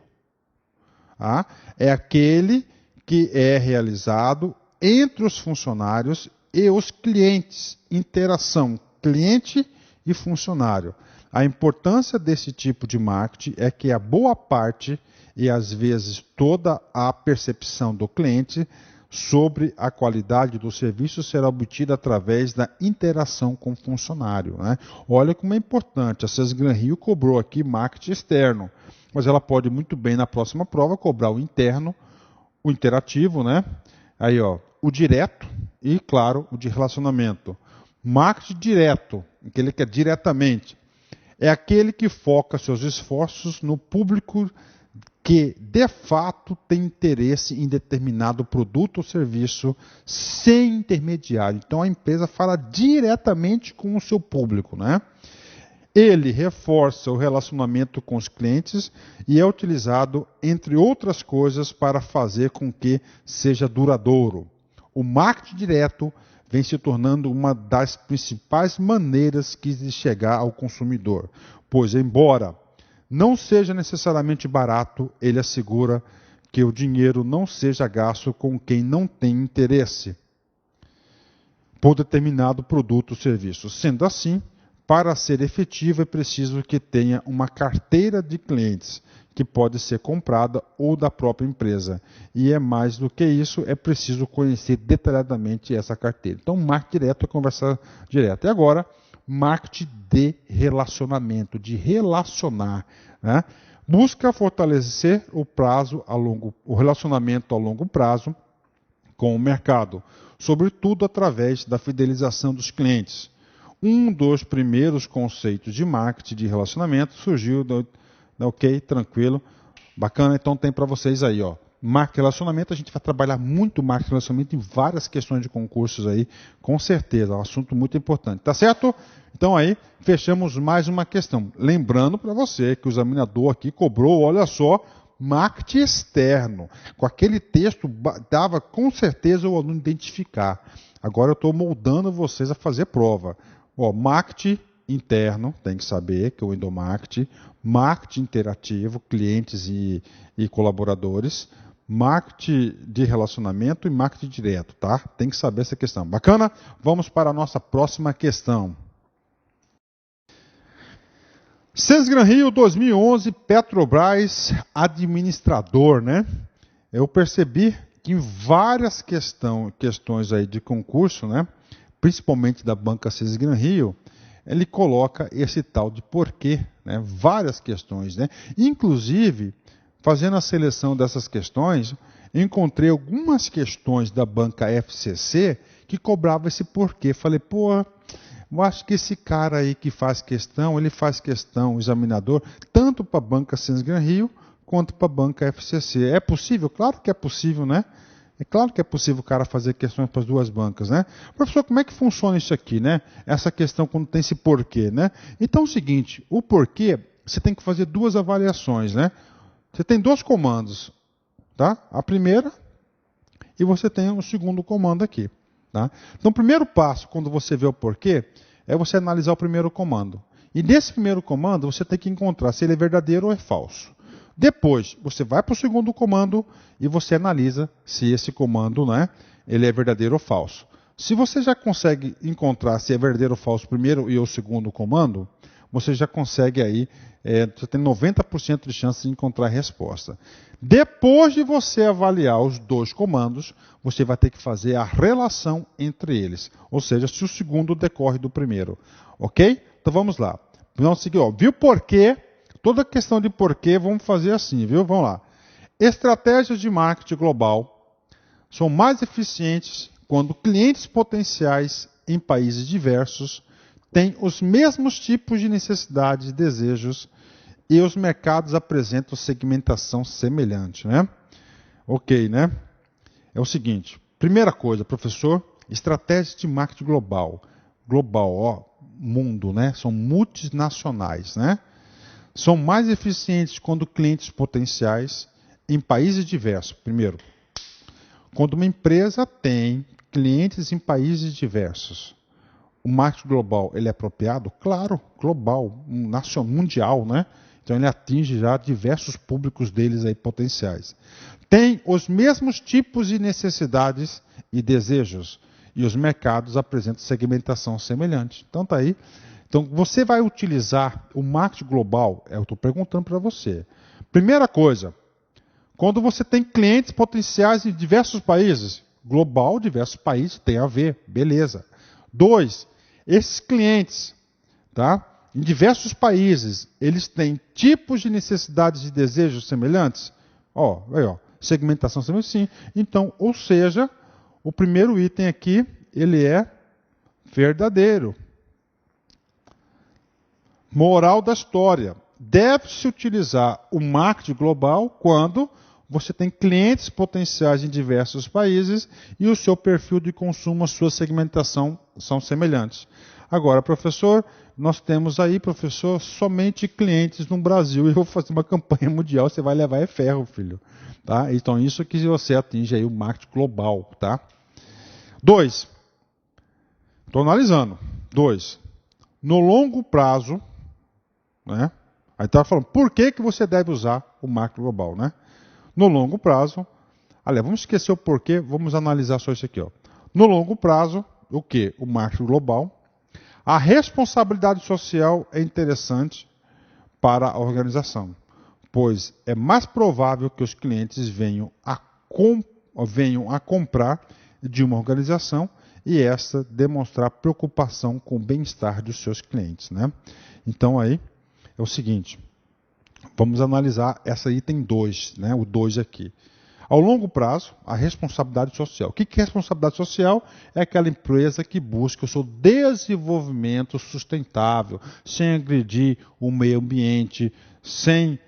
É aquele que é realizado entre os funcionários e os clientes, interação cliente e funcionário. A importância desse tipo de marketing é que a boa parte e às vezes toda a percepção do cliente sobre a qualidade do serviço será obtida através da interação com o funcionário, né? Olha como é importante. A CES Gran Rio cobrou aqui marketing externo, mas ela pode muito bem na próxima prova cobrar o interno, o interativo, né? Aí, ó, o direto e, claro, o de relacionamento. Marketing direto, aquele que é diretamente, é aquele que foca seus esforços no público que, de fato, tem interesse em determinado produto ou serviço sem intermediário. Então, a empresa fala diretamente com o seu público, né? Ele reforça o relacionamento com os clientes e é utilizado, entre outras coisas, para fazer com que seja duradouro. O marketing direto vem se tornando uma das principais maneiras de chegar ao consumidor, pois, embora não seja necessariamente barato, ele assegura que o dinheiro não seja gasto com quem não tem interesse por determinado produto ou serviço. Sendo assim, para ser efetivo é preciso que tenha uma carteira de clientes, que pode ser comprada ou da própria empresa. E é mais do que isso, é preciso conhecer detalhadamente essa carteira. Então, marketing direto é conversar direto. E agora, marketing de relacionamento, de relacionar, né? Busca fortalecer o relacionamento a longo prazo com o mercado, sobretudo através da fidelização dos clientes. Um dos primeiros conceitos de marketing de relacionamento surgiu ok, tranquilo, bacana, então tem para vocês aí, ó. Marketing de relacionamento, a gente vai trabalhar muito marketing de relacionamento em várias questões de concursos aí, com certeza, é um assunto muito importante, tá certo? Então aí, fechamos mais uma questão. Lembrando para você que o examinador aqui cobrou, olha só, marketing externo. Com aquele texto, dava com certeza o aluno identificar. Agora eu estou moldando vocês a fazer prova. Ó, marketing interno, tem que saber que é o endomarketing, marketing interativo, clientes e colaboradores, marketing de relacionamento e marketing direto, tá? Tem que saber essa questão. Bacana? Vamos para a nossa próxima questão. CES Gran Rio 2011, Petrobras administrador, né? Eu percebi que em várias questões aí de concurso, né? Principalmente da banca CES Gran Rio, ele coloca esse tal de porquê, né? Várias questões, né? Inclusive, fazendo a seleção dessas questões, encontrei algumas questões da banca FCC que cobrava esse porquê. Falei, pô, eu acho que esse cara aí que faz questão, ele faz questão, o examinador, tanto para a banca CES Gran Rio quanto para a banca FCC. É possível? Claro que é possível, né? É claro que é possível o cara fazer questões para as duas bancas, né? Professor, como é que funciona isso aqui, né? Essa questão quando tem esse porquê, né? Então é o seguinte, o porquê, você tem que fazer duas avaliações, né? Você tem dois comandos, tá? A primeira e você tem o segundo comando aqui, tá? Então o primeiro passo, quando você vê o porquê, é você analisar o primeiro comando. E nesse primeiro comando, você tem que encontrar se ele é verdadeiro ou é falso. Depois, você vai para o segundo comando e você analisa se esse comando, né, ele é verdadeiro ou falso. Se você já consegue encontrar se é verdadeiro ou falso o primeiro e o segundo comando, você já consegue aí, você tem 90% de chance de encontrar a resposta. Depois de você avaliar os dois comandos, você vai ter que fazer a relação entre eles. Ou seja, se o segundo decorre do primeiro. Ok? Então vamos lá. Vamos seguir, ó. Viu porquê? Toda questão de porquê, vamos fazer assim, viu? Vamos lá. Estratégias de marketing global são mais eficientes quando clientes potenciais em países diversos têm os mesmos tipos de necessidades e desejos e os mercados apresentam segmentação semelhante, né? Ok, né? É o seguinte, primeira coisa, professor, estratégias de marketing global. Global, ó, mundo, né? São multinacionais, né? São mais eficientes quando clientes potenciais em países diversos. Primeiro, quando uma empresa tem clientes em países diversos, o marketing global ele é apropriado? Claro, global, nacional, mundial, né? Então ele atinge já diversos públicos deles aí potenciais. Tem os mesmos tipos de necessidades e desejos, e os mercados apresentam segmentação semelhante. Então tá aí. Então você vai utilizar o marketing global, eu estou perguntando para você. Primeira coisa, quando você tem clientes potenciais em diversos países, global, diversos países, tem a ver, beleza. 2, esses clientes, tá? Em diversos países, eles têm tipos de necessidades e desejos semelhantes? Aí, segmentação semelhante, sim. Então, ou seja, o primeiro item aqui, ele é verdadeiro. Moral da história. Deve-se utilizar o marketing global quando você tem clientes potenciais em diversos países e o seu perfil de consumo, a sua segmentação são semelhantes. Agora, professor, nós temos aí, professor, somente clientes no Brasil e eu vou fazer uma campanha mundial, você vai levar ferro, filho. Tá? Então, isso que você atinge aí o marketing global. Tá? 2. Estou analisando. 2. No longo prazo, né? Aí está falando, por que você deve usar o marketing global, né? No longo prazo, aliás, vamos esquecer o porquê, vamos analisar só isso aqui. No longo prazo, o que? O marketing global. A responsabilidade social é interessante para a organização, pois é mais provável que os clientes venham a comprar de uma organização e essa demonstrar preocupação com o bem-estar dos seus clientes, né? Então aí é o seguinte, vamos analisar essa item 2, né? O 2 aqui. Ao longo prazo, a responsabilidade social. O que é responsabilidade social? É aquela empresa que busca o seu desenvolvimento sustentável, sem agredir o meio ambiente, sem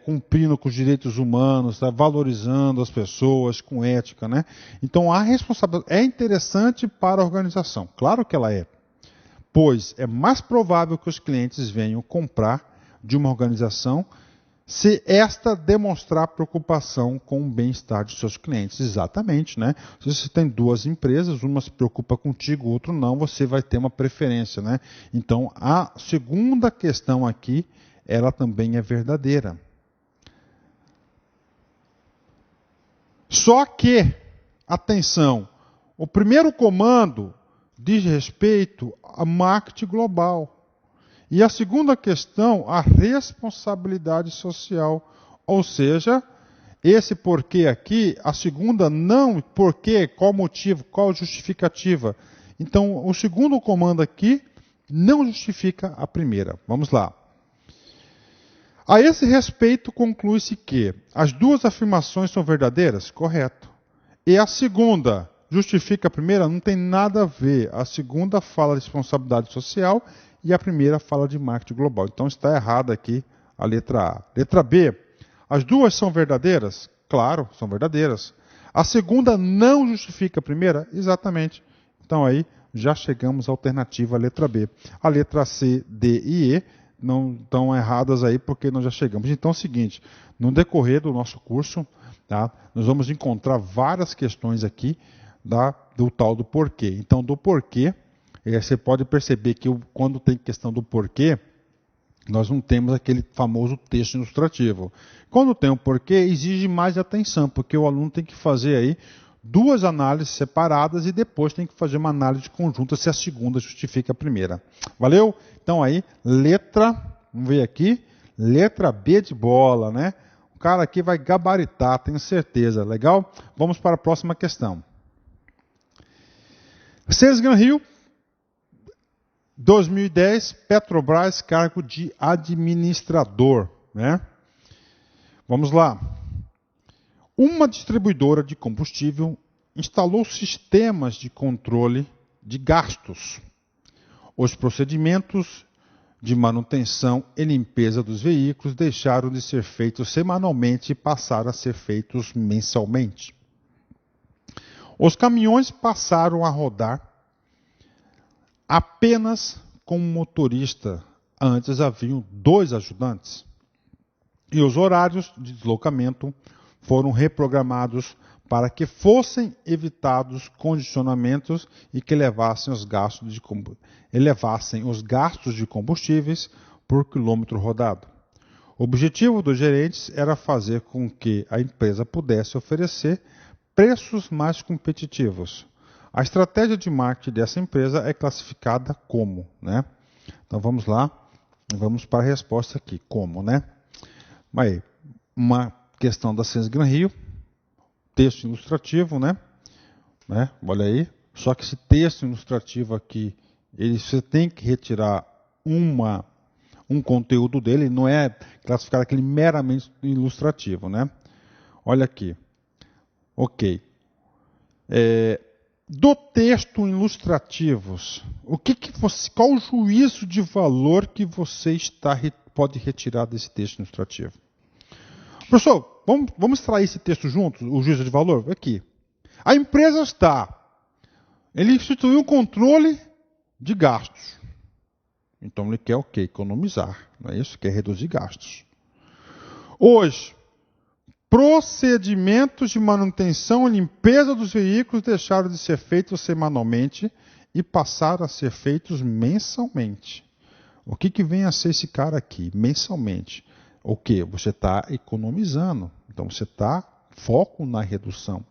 cumprindo com os direitos humanos, tá? Valorizando as pessoas, com ética, né? Então, a responsabilidade é interessante para a organização. Claro que ela é. Pois é mais provável que os clientes venham comprar de uma organização se esta demonstrar preocupação com o bem-estar de seus clientes. Exatamente, né? Se você tem duas empresas, uma se preocupa contigo, outra não, você vai ter uma preferência, né? Então, a segunda questão aqui, ela também é verdadeira. Só que, atenção, o primeiro comando diz respeito a marketing global. E a segunda questão, a responsabilidade social. Ou seja, esse porquê aqui, a segunda não, porquê, qual motivo, qual justificativa. Então, o segundo comando aqui não justifica a primeira. Vamos lá. A esse respeito, conclui-se que as duas afirmações são verdadeiras? Correto. E a segunda justifica a primeira? Não tem nada a ver. A segunda fala de responsabilidade social e a primeira fala de marketing global. Então está errada aqui a letra A. Letra B. As duas são verdadeiras? Claro, são verdadeiras. A segunda não justifica a primeira? Exatamente. Então aí já chegamos à alternativa letra B. A letra C, D e E não estão erradas aí porque nós já chegamos. Então é o seguinte, no decorrer do nosso curso, tá, nós vamos encontrar várias questões aqui do tal do porquê. Então do porquê, você pode perceber que quando tem questão do porquê, nós não temos aquele famoso texto ilustrativo. Quando tem um porquê, exige mais atenção, porque o aluno tem que fazer aí duas análises separadas e depois tem que fazer uma análise conjunta se a segunda justifica a primeira. Valeu? Então aí, vamos ver aqui, letra B de bola, né? O cara aqui vai gabaritar, tenho certeza. Legal? Vamos para a próxima questão. Sesgan Hill, 2010, Petrobras, cargo de administrador, né? Vamos lá. Uma distribuidora de combustível instalou sistemas de controle de gastos. Os procedimentos de manutenção e limpeza dos veículos deixaram de ser feitos semanalmente e passaram a ser feitos mensalmente. Os caminhões passaram a rodar apenas com um motorista. Antes haviam 2 ajudantes. E os horários de deslocamento foram reprogramados para que fossem evitados condicionamentos e que elevassem os gastos de combustíveis por quilômetro rodado. O objetivo dos gerentes era fazer com que a empresa pudesse oferecer preços mais competitivos, A estratégia de marketing dessa empresa é classificada como, né? Então vamos lá, vamos para a resposta aqui, como, né? Aí, uma questão da Ciência Gran Rio, texto ilustrativo, né? Olha aí, só que esse texto ilustrativo aqui, você tem que retirar um conteúdo dele, não é classificado aquele meramente ilustrativo, né? Olha aqui, ok. Do texto ilustrativos, qual o juízo de valor que você pode retirar desse texto ilustrativo? Professor, vamos extrair esse texto juntos, o juízo de valor? Aqui. A empresa ele instituiu um controle de gastos. Então ele quer o quê? Economizar, não é isso? Quer reduzir gastos. Hoje, procedimentos de manutenção e limpeza dos veículos deixaram de ser feitos semanalmente e passaram a ser feitos mensalmente. O que vem a ser esse cara aqui? Mensalmente. O que? Você está economizando. Então você está foco na redução.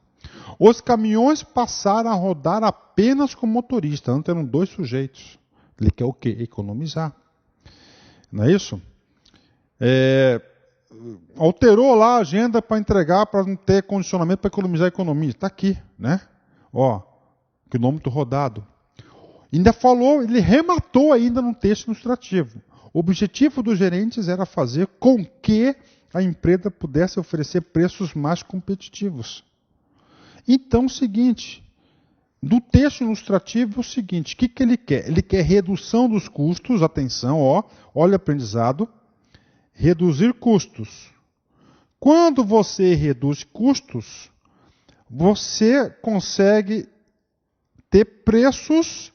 Os caminhões passaram a rodar apenas com motorista. Antes eram 2 sujeitos. Ele quer o quê? Economizar. Não é isso? Alterou lá a agenda para entregar, para não ter condicionamento para economizar a economia. Está aqui, né? Ó, quilômetro rodado. Ainda falou, ele rematou ainda no texto ilustrativo. O objetivo dos gerentes era fazer com que a empresa pudesse oferecer preços mais competitivos. Então, é o seguinte, do texto ilustrativo é o seguinte, o que ele quer? Ele quer redução dos custos, atenção, olha o aprendizado, reduzir custos. Quando você reduz custos, você consegue ter preços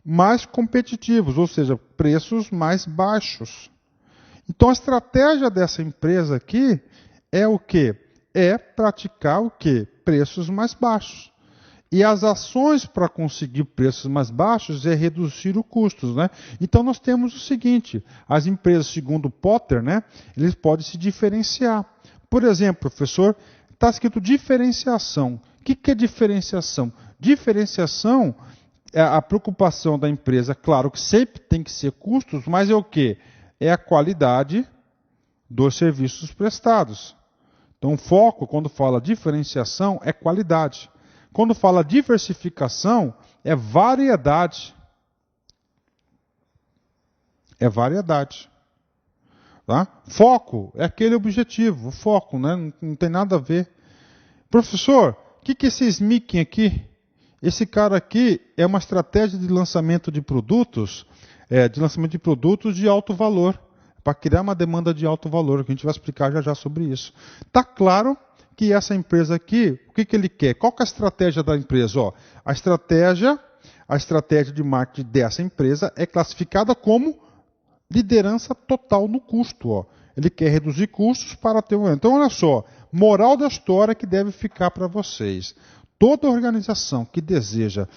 mais competitivos, ou seja, preços mais baixos. Então a estratégia dessa empresa aqui é o quê? É praticar o quê? Preços mais baixos. E as ações para conseguir preços mais baixos é reduzir os custos, né? Então nós temos o seguinte, as empresas, segundo Potter, né, eles podem se diferenciar. Por exemplo, professor, está escrito diferenciação. O que é diferenciação? Diferenciação é a preocupação da empresa, claro que sempre tem que ser custos, mas é o quê? É a qualidade dos serviços prestados. Então o foco, quando fala diferenciação, é qualidade. Quando fala diversificação, é variedade. É variedade. Tá? Foco é aquele objetivo, o foco, né? Não tem nada a ver. Professor, o que é esse SMIC aqui? Esse cara aqui é uma estratégia de lançamento de produtos, de alto valor, para criar uma demanda de alto valor, que a gente vai explicar já sobre isso. Está claro que essa empresa aqui, o que ele quer? Qual que é a estratégia da empresa? A estratégia de marketing dessa empresa é classificada como liderança total no custo. Ele quer reduzir custos para ter um... Então, olha só, moral da história que deve ficar para vocês. Toda organização que deseja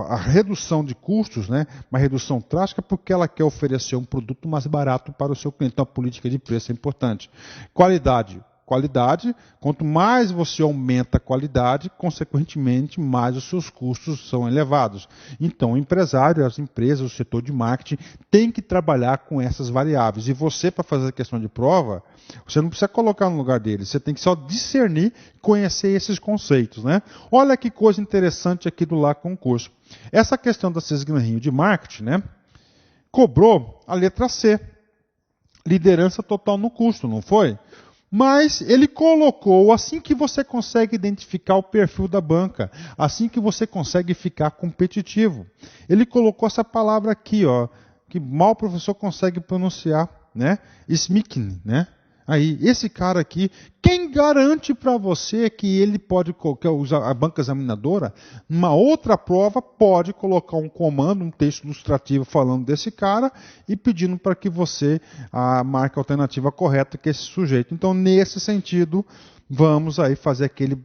a redução de custos, né, uma redução drástica, porque ela quer oferecer um produto mais barato para o seu cliente. Então, a política de preço é importante. Qualidade. Quanto mais você aumenta a qualidade, consequentemente, mais os seus custos são elevados. Então, o empresário, as empresas, o setor de marketing tem que trabalhar com essas variáveis. E você, para fazer a questão de prova, você não precisa colocar no lugar dele, você tem que só discernir, conhecer esses conceitos, né? Olha que coisa interessante aqui do Lá Concurso. Essa questão da Ciência Gran Rio de marketing, né, cobrou a letra C, liderança total no custo, não foi? Mas ele colocou, assim que você consegue identificar o perfil da banca, assim que você consegue ficar competitivo, ele colocou essa palavra aqui, que mal o professor consegue pronunciar, né? SMIC, né? Aí, esse cara aqui, quem garante para você que ele pode, a banca examinadora, numa outra prova, pode colocar um comando, um texto ilustrativo falando desse cara e pedindo para que você marque a alternativa correta, que é esse sujeito. Então, nesse sentido, vamos aí fazer aquele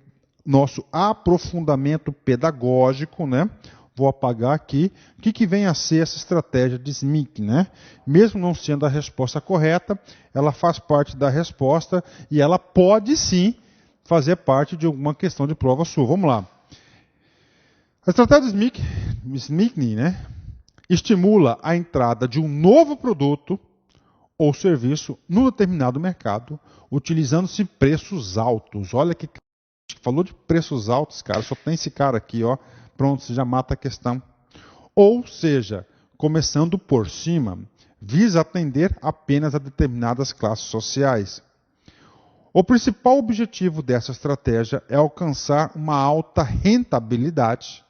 nosso aprofundamento pedagógico, né? Vou apagar aqui. O que vem a ser essa estratégia de SMIC, né? Mesmo não sendo a resposta correta, ela faz parte da resposta e ela pode sim fazer parte de alguma questão de prova sua. Vamos lá. A estratégia SMICNI, né, estimula a entrada de um novo produto ou serviço no determinado mercado, utilizando-se preços altos. Olha que falou de preços altos, cara, só tem esse cara aqui, ó. Pronto, você já mata a questão. Ou seja, começando por cima, visa atender apenas a determinadas classes sociais. O principal objetivo dessa estratégia é alcançar uma alta rentabilidade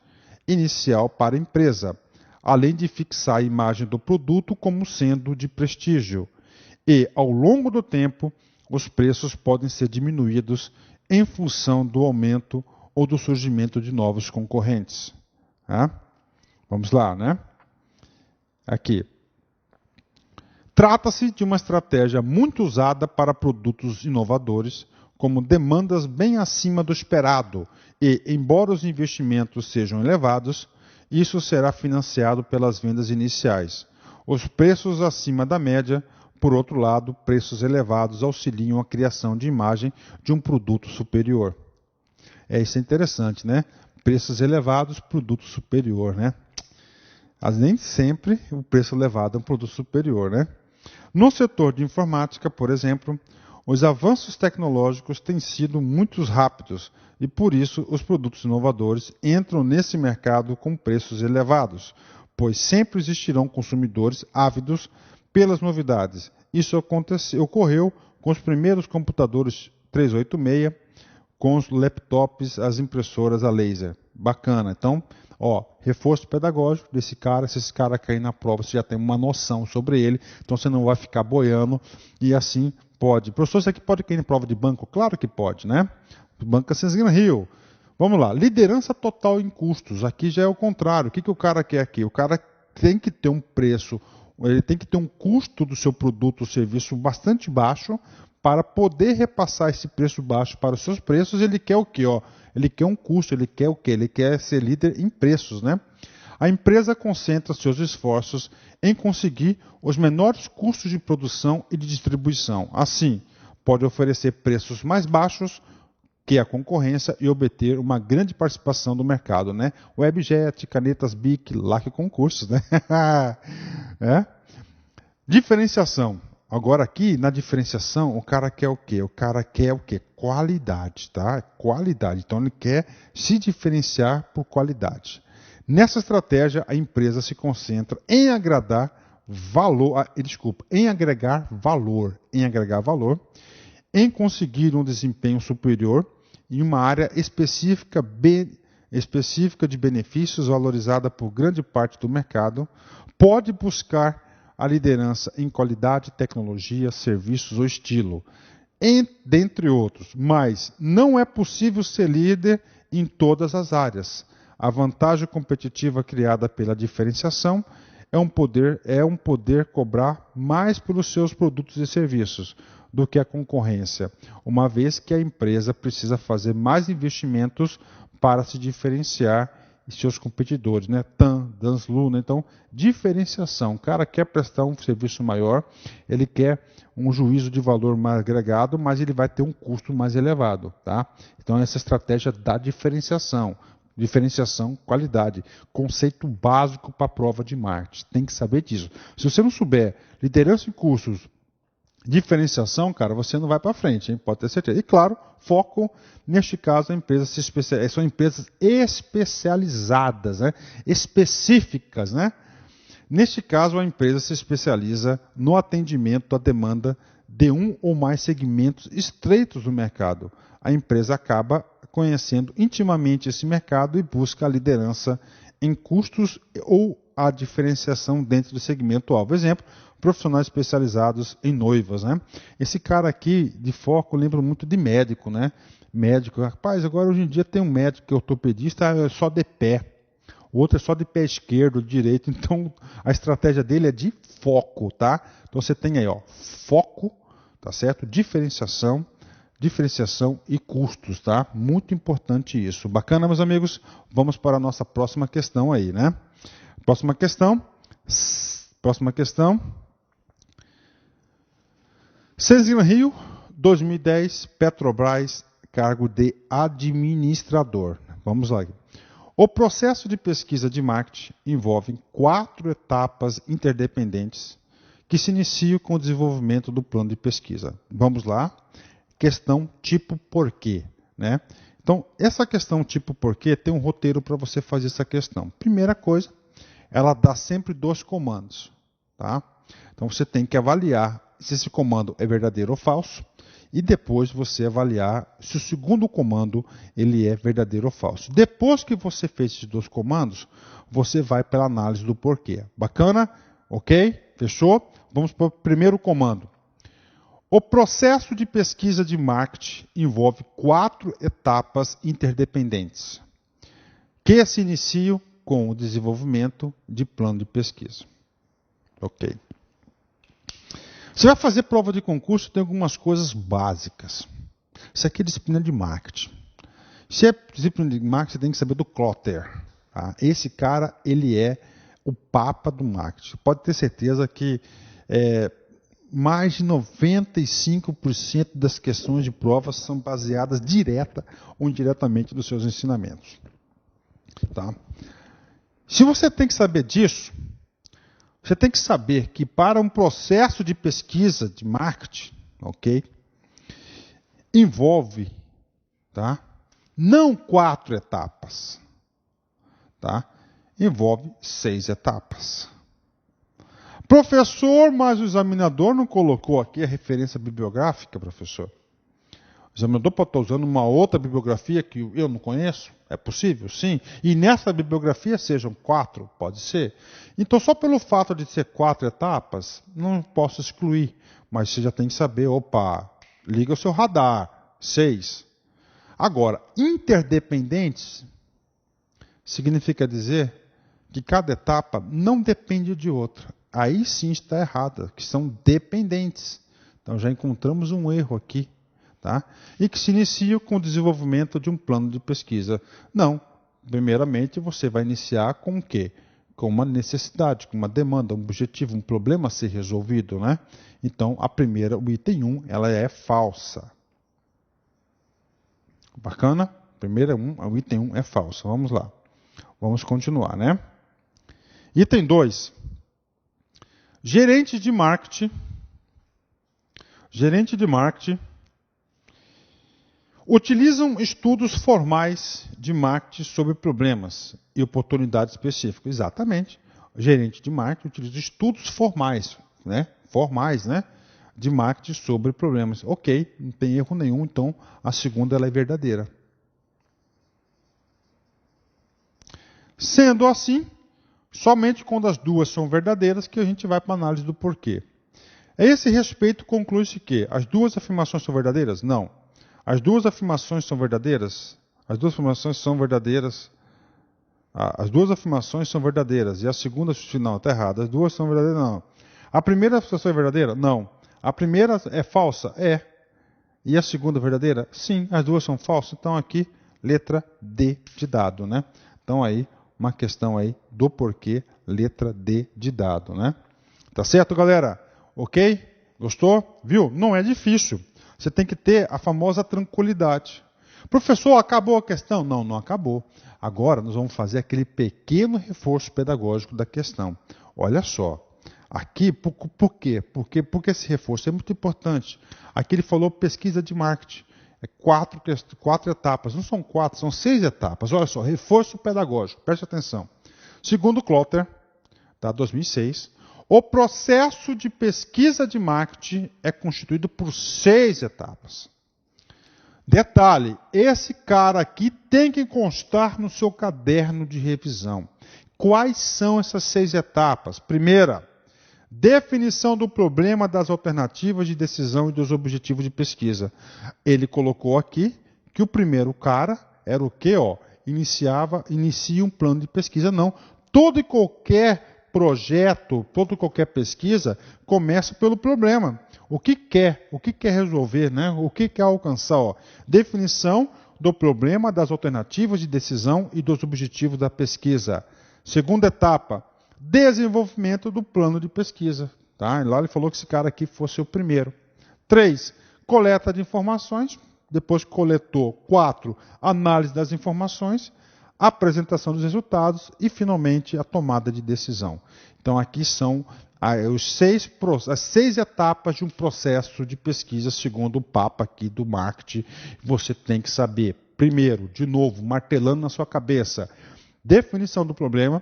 inicial para a empresa, além de fixar a imagem do produto como sendo de prestígio. E, ao longo do tempo, os preços podem ser diminuídos em função do aumento ou do surgimento de novos concorrentes. Tá? Vamos lá, né? Aqui. Trata-se de uma estratégia muito usada para produtos inovadores, como demandas bem acima do esperado, e, embora os investimentos sejam elevados, isso será financiado pelas vendas iniciais. Os preços acima da média, por outro lado, preços elevados auxiliam a criação de imagem de um produto superior. Isso é interessante, né? Preços elevados, produto superior, né? Mas nem sempre o preço elevado é um produto superior, né? No setor de informática, por exemplo, os avanços tecnológicos têm sido muito rápidos e, por isso, os produtos inovadores entram nesse mercado com preços elevados, pois sempre existirão consumidores ávidos pelas novidades. Isso ocorreu com os primeiros computadores 386, com os laptops, as impressoras a laser. Bacana. Então, reforço pedagógico desse cara. Se esse cara cair na prova, você já tem uma noção sobre ele. Então, você não vai ficar boiando e assim pode. Professor, isso aqui pode cair em prova de banco? Claro que pode, né? Banca Sensgran Rio. Vamos lá. Liderança total em custos. Aqui já é o contrário. O que o cara quer aqui? O cara tem que ter um preço, ele tem que ter um custo do seu produto ou serviço bastante baixo para poder repassar esse preço baixo para os seus preços. Ele quer o quê? Ele quer um custo, ele quer o quê? Ele quer ser líder em preços, né? A empresa concentra seus esforços em conseguir os menores custos de produção e de distribuição. Assim, pode oferecer preços mais baixos que a concorrência e obter uma grande participação do mercado, né? Webjet, canetas Bic, LAC Concursos, né? Diferenciação. Agora aqui, na diferenciação, o cara quer o quê? O cara quer o quê? Qualidade, tá? Qualidade. Então, ele quer se diferenciar por qualidade. Nessa estratégia, a empresa se concentra em agregar valor, em conseguir um desempenho superior em uma área específica de benefícios valorizada por grande parte do mercado, pode buscar a liderança em qualidade, tecnologia, serviços ou estilo, dentre outros. Mas não é possível ser líder em todas as áreas. A vantagem competitiva criada pela diferenciação é um poder cobrar mais pelos seus produtos e serviços do que a concorrência, uma vez que a empresa precisa fazer mais investimentos para se diferenciar de seus competidores, né? TAM, Danslu, né? Então, diferenciação. O cara quer prestar um serviço maior, ele quer um juízo de valor mais agregado, mas ele vai ter um custo mais elevado, tá? Então, essa estratégia da diferenciação. Diferenciação, qualidade. Conceito básico para a prova de marketing. Tem que saber disso. Se você não souber liderança em cursos, diferenciação, cara, você não vai para frente, hein? Pode ter certeza. E claro, foco, neste caso, são empresas especializadas, né? Específicas, né? Neste caso, a empresa se especializa no atendimento à demanda de um ou mais segmentos estreitos do mercado. A empresa acaba conhecendo intimamente esse mercado e busca a liderança em custos ou a diferenciação dentro do segmento-alvo. Exemplo, profissionais especializados em noivas, né? Esse cara aqui, de foco, lembra muito de médico, né? Médico, rapaz, agora hoje em dia tem um médico que é ortopedista, é só de pé. O outro é só de pé esquerdo, direito. Então, a estratégia dele é de foco, tá? Então, você tem aí, foco, tá certo? Diferenciação e custos, tá? Muito importante isso. Bacana, meus amigos? Vamos para a nossa próxima questão aí, né? Próxima questão. Sensgran Rio, 2010, Petrobras, cargo de administrador. Vamos lá. O processo de pesquisa de marketing envolve 4 etapas interdependentes que se iniciam com o desenvolvimento do plano de pesquisa. Vamos lá. Questão tipo porquê, né? Então, essa questão tipo porquê tem um roteiro para você fazer essa questão. Primeira coisa, ela dá sempre 2 comandos, tá? Então, você tem que avaliar se esse comando é verdadeiro ou falso e depois você avaliar se o segundo comando ele é verdadeiro ou falso. Depois que você fez esses 2 comandos, você vai para a análise do porquê. Bacana? Ok? Fechou? Vamos para o primeiro comando. O processo de pesquisa de marketing envolve 4 etapas interdependentes, que se iniciam com o desenvolvimento de plano de pesquisa. Ok. Você vai fazer prova de concurso, tem algumas coisas básicas. Isso aqui é disciplina de marketing. Se é disciplina de marketing, você tem que saber do Klotter. Tá? Esse cara, ele é o papa do marketing. Pode ter certeza que mais de 95% das questões de prova são baseadas direta ou indiretamente nos seus ensinamentos. Tá? Se você tem que saber disso, você tem que saber que para um processo de pesquisa de marketing, ok, envolve, tá, não 4 etapas, tá, envolve 6 etapas. Professor, mas o examinador não colocou aqui a referência bibliográfica, professor. O examinador pode estar usando uma outra bibliografia que eu não conheço? É possível? Sim. E nessa bibliografia sejam 4? Pode ser. Então, só pelo fato de ser 4 etapas, não posso excluir. Mas você já tem que saber, opa, liga o seu radar. 6. Agora, interdependentes significa dizer que cada etapa não depende de outra. Aí sim está errada, que são dependentes. Então já encontramos um erro aqui. Tá? E que se inicia com o desenvolvimento de um plano de pesquisa. Não. Primeiramente, você vai iniciar com o quê? Com uma necessidade, com uma demanda, um objetivo, um problema a ser resolvido. Né? Então, a primeira, o item 1, ela é falsa. Bacana? O item 1 é falsa. Vamos lá. Vamos continuar, né? Item 2. Gerente de marketing utilizam estudos formais de marketing sobre problemas e oportunidades específicas. Exatamente. O gerente de marketing utiliza estudos formais, né? De marketing sobre problemas. Ok, não tem erro nenhum, então a segunda ela é verdadeira. Sendo assim, somente quando as duas são verdadeiras que a gente vai para a análise do porquê. A esse respeito, conclui-se que as duas afirmações são verdadeiras? Não. As duas afirmações são verdadeiras? As duas afirmações são verdadeiras. As duas afirmações são verdadeiras. E a segunda, não, está errada. As duas são verdadeiras? Não. A primeira afirmação é verdadeira? Não. A primeira é falsa? É. E a segunda verdadeira? Sim, as duas são falsas. Então aqui, letra D de dado, né? Então aí, uma questão aí do porquê, letra D de dado, né? Tá certo, galera? Ok? Gostou? Viu? Não é difícil. Você tem que ter a famosa tranquilidade. Professor, acabou a questão? Não, não acabou. Agora nós vamos fazer aquele pequeno reforço pedagógico da questão. Olha só. Aqui, por quê? Porque esse reforço é muito importante. Aqui ele falou pesquisa de marketing. É 4 etapas. Não são 4, são 6 etapas. Olha só, reforço pedagógico. Preste atenção. Segundo Klotter, tá, 2006, o processo de pesquisa de marketing é constituído por 6 etapas. Detalhe, esse cara aqui tem que constar no seu caderno de revisão. Quais são essas 6 etapas? Primeira, definição do problema, das alternativas de decisão e dos objetivos de pesquisa. Ele colocou aqui que o primeiro cara era o quê? Inicia um plano de pesquisa. Não, todo e qualquer projeto, toda e qualquer pesquisa começa pelo problema. O que quer resolver, né? O que quer alcançar? Definição do problema, das alternativas de decisão e dos objetivos da pesquisa. Segunda etapa, desenvolvimento do plano de pesquisa. Tá? Lá ele falou que esse cara aqui fosse o primeiro. 3, coleta de informações. Depois que coletou. 4, análise das informações. a apresentação dos resultados e, finalmente, a tomada de decisão. Então, aqui são as 6 etapas de um processo de pesquisa, segundo o Papa aqui do marketing. Você tem que saber, primeiro, de novo, martelando na sua cabeça, definição do problema,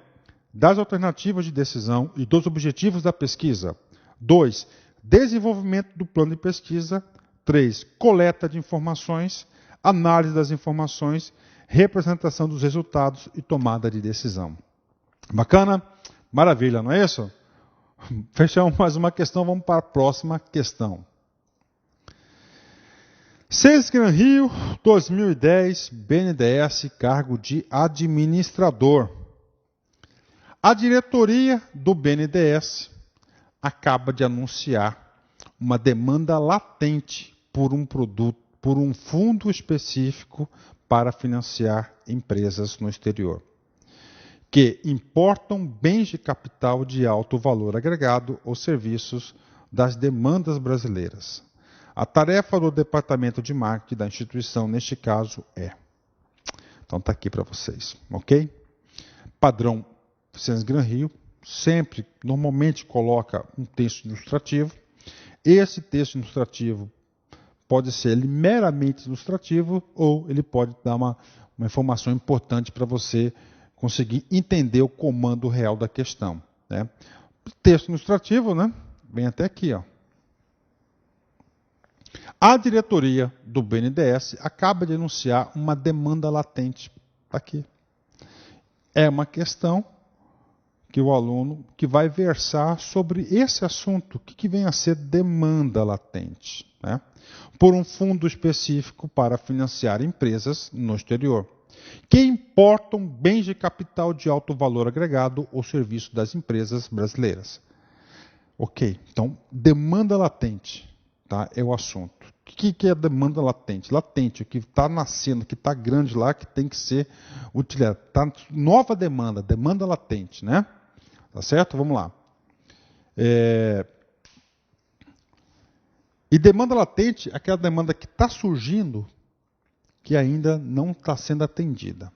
das alternativas de decisão e dos objetivos da pesquisa. 2. Desenvolvimento do plano de pesquisa. 3. Coleta de informações, análise das informações, representação dos resultados e tomada de decisão. Bacana? Maravilha, não é isso? Fechamos mais uma questão, vamos para a próxima questão. Sesgran Rio, 2010, BNDES, cargo de administrador. A diretoria do BNDES acaba de anunciar uma demanda latente por um fundo específico para financiar empresas no exterior, que importam bens de capital de alto valor agregado ou serviços das demandas brasileiras. A tarefa do departamento de marketing da instituição, neste caso, é. Então está aqui para vocês, ok? Padrão Sesgran Rio sempre, normalmente coloca um texto ilustrativo. Esse texto ilustrativo pode ser ele meramente ilustrativo ou ele pode dar uma informação importante para você conseguir entender o comando real da questão, né? O texto ilustrativo, né? Vem até aqui, ó. A diretoria do BNDES acaba de anunciar uma demanda latente. Está aqui. É uma questão que o aluno que vai versar sobre esse assunto, o que vem a ser demanda latente, né? Por um fundo específico para financiar empresas no exterior, que importam bens de capital de alto valor agregado ou serviço das empresas brasileiras. Ok, então, demanda latente, tá, é o assunto. O que é demanda latente? Latente, o que está nascendo, que está grande lá, que tem que ser utilizado. Tá, nova demanda, demanda latente, né? Tá certo? Vamos lá. E demanda latente, aquela demanda que está surgindo, que ainda não está sendo atendida.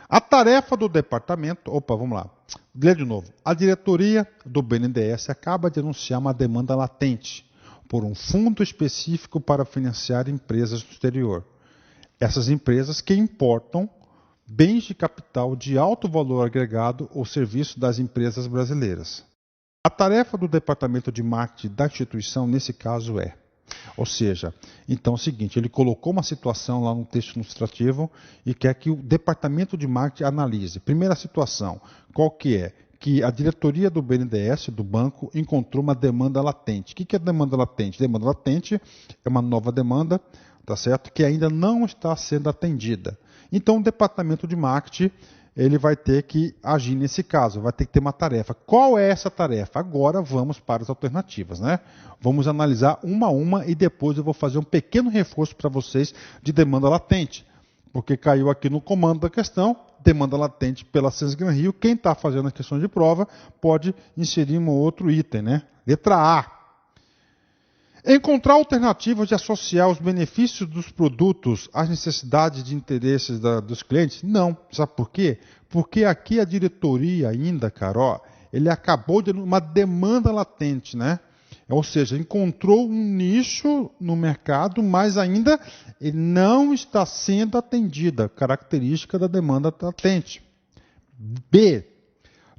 A tarefa do departamento... Opa, vamos lá. Lê de novo. A diretoria do BNDES acaba de anunciar uma demanda latente por um fundo específico para financiar empresas no exterior. Essas empresas que importam bens de capital de alto valor agregado ou serviço das empresas brasileiras. A tarefa do departamento de marketing da instituição, nesse caso, é... Ou seja, então é o seguinte, ele colocou uma situação lá no texto ilustrativo e quer que o departamento de marketing analise. Primeira situação, qual que é? Que a diretoria do BNDES, do banco, encontrou uma demanda latente. O que é demanda latente? Demanda latente é uma nova demanda, tá certo? Que ainda não está sendo atendida. Então, o departamento de marketing ele vai ter que agir nesse caso, vai ter que ter uma tarefa. Qual é essa tarefa? Agora vamos para as alternativas, né? Vamos analisar uma a uma e depois eu vou fazer um pequeno reforço para vocês de demanda latente, porque caiu aqui no comando da questão, demanda latente pela Sesgran Rio. Quem está fazendo a questão de prova pode inserir um outro item, né? Letra A. Encontrar alternativas de associar os benefícios dos produtos às necessidades de interesses dos clientes? Não. Sabe por quê? Porque aqui a diretoria ainda, Carol, ele acabou de uma demanda latente, né? Ou seja, encontrou um nicho no mercado, mas ainda ele não está sendo atendida, característica da demanda latente. B.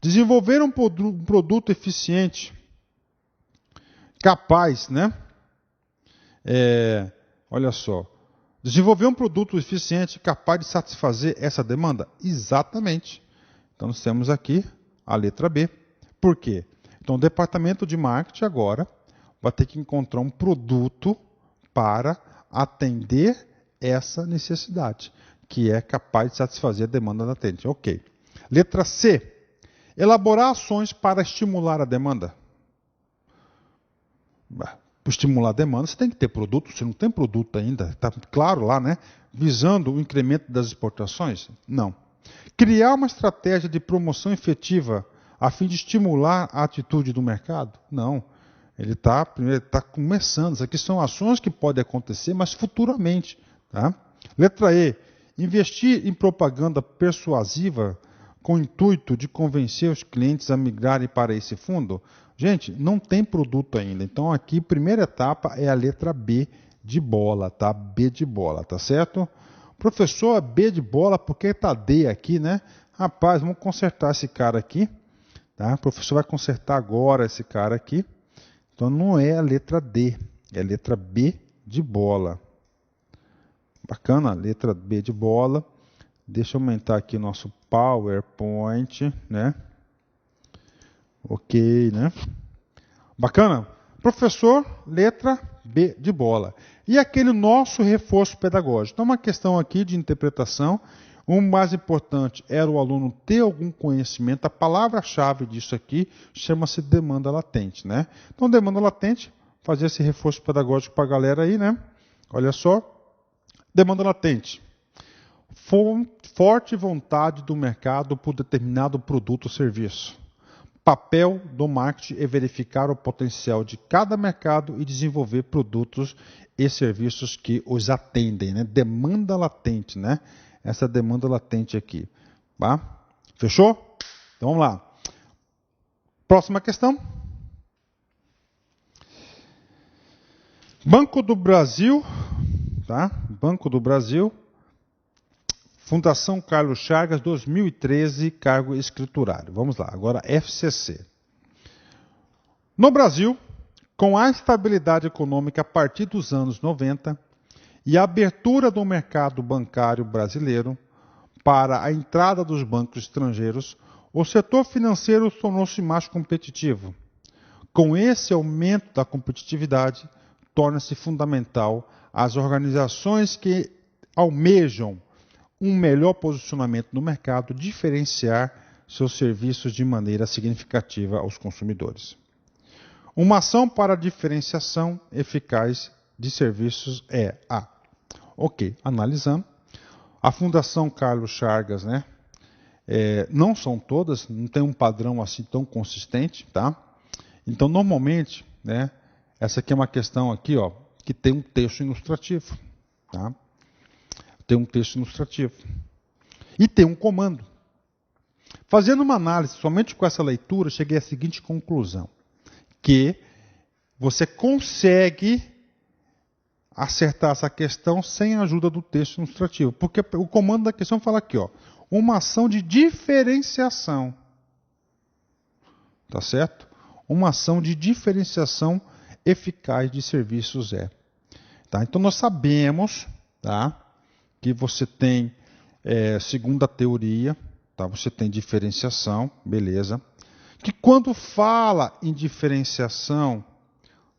Desenvolver um produto eficiente, capaz, né? Olha só, desenvolver um produto eficiente capaz de satisfazer essa demanda? Exatamente. Então, nós temos aqui a letra B. Por quê? Então, o departamento de marketing agora vai ter que encontrar um produto para atender essa necessidade, que é capaz de satisfazer a demanda latente. Ok. Letra C. Elaborar ações para estimular a demanda. Para estimular a demanda, você tem que ter produto. Você não tem produto ainda, está claro lá, né? Visando o incremento das exportações? Não. Criar uma estratégia de promoção efetiva a fim de estimular a atitude do mercado? Não. Ele está começando. Isso aqui são ações que podem acontecer, mas futuramente. Tá? Letra E. Investir em propaganda persuasiva com o intuito de convencer os clientes a migrarem para esse fundo? Gente, não tem produto ainda. Então aqui, primeira etapa é a letra B de bola, tá? B de bola, tá certo? Professor, B de bola, por que tá D aqui, né? Rapaz, vamos consertar esse cara aqui, tá? O professor vai consertar agora esse cara aqui. Então não é a letra D, é a letra B de bola. Bacana, letra B de bola. Deixa eu aumentar aqui o nosso PowerPoint, né? Ok, né? Bacana? Professor, letra B de bola. E aquele nosso reforço pedagógico. Então, uma questão aqui de interpretação. O mais importante era o aluno ter algum conhecimento. A palavra-chave disso aqui chama-se demanda latente, né? Então, demanda latente, fazer esse reforço pedagógico para a galera aí, né? Olha só. Demanda latente. Forte vontade do mercado por determinado produto ou serviço. Papel do marketing é verificar o potencial de cada mercado e desenvolver produtos e serviços que os atendem, né? Demanda latente, né? Essa demanda latente aqui, tá? Fechou? Então vamos lá. Próxima questão. Banco do Brasil, tá? Banco do Brasil, Fundação Carlos Chagas, 2013, cargo escriturário. Vamos lá, agora FCC. No Brasil, com a estabilidade econômica a partir dos anos 90 e a abertura do mercado bancário brasileiro para a entrada dos bancos estrangeiros, o setor financeiro tornou-se mais competitivo. Com esse aumento da competitividade, torna-se fundamental as organizações que almejam um melhor posicionamento no mercado, diferenciar seus serviços de maneira significativa aos consumidores. Uma ação para a diferenciação eficaz de serviços é a... Ok, analisando. A Fundação Carlos Chagas, né? Não são todas, não tem um padrão assim tão consistente, tá? Então, normalmente, né? Essa aqui é uma questão aqui, ó, que tem um texto ilustrativo, tá? Tem um texto ilustrativo. E tem um comando. Fazendo uma análise somente com essa leitura, cheguei à seguinte conclusão. Que você consegue acertar essa questão sem a ajuda do texto ilustrativo. Porque o comando da questão fala aqui, ó, uma ação de diferenciação. Tá certo? Uma ação de diferenciação eficaz de serviços é. Tá? Então nós sabemos, tá? Que você tem, segundo a teoria, tá? Você tem diferenciação, beleza. Que quando fala em diferenciação,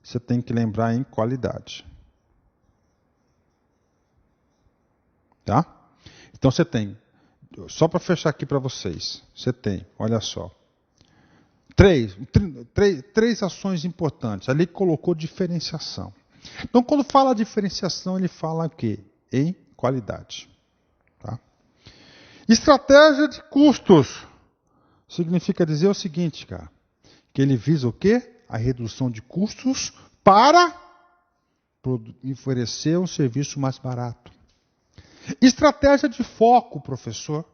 você tem que lembrar em qualidade. Tá? Então você tem, só para fechar aqui para vocês, você tem, olha só, três ações importantes. Ali colocou diferenciação. Então quando fala diferenciação, ele fala o quê? Em qualidade. Tá? Estratégia de custos. Significa dizer o seguinte, cara. Que ele visa o quê? A redução de custos para oferecer um serviço mais barato. Estratégia de foco, professor.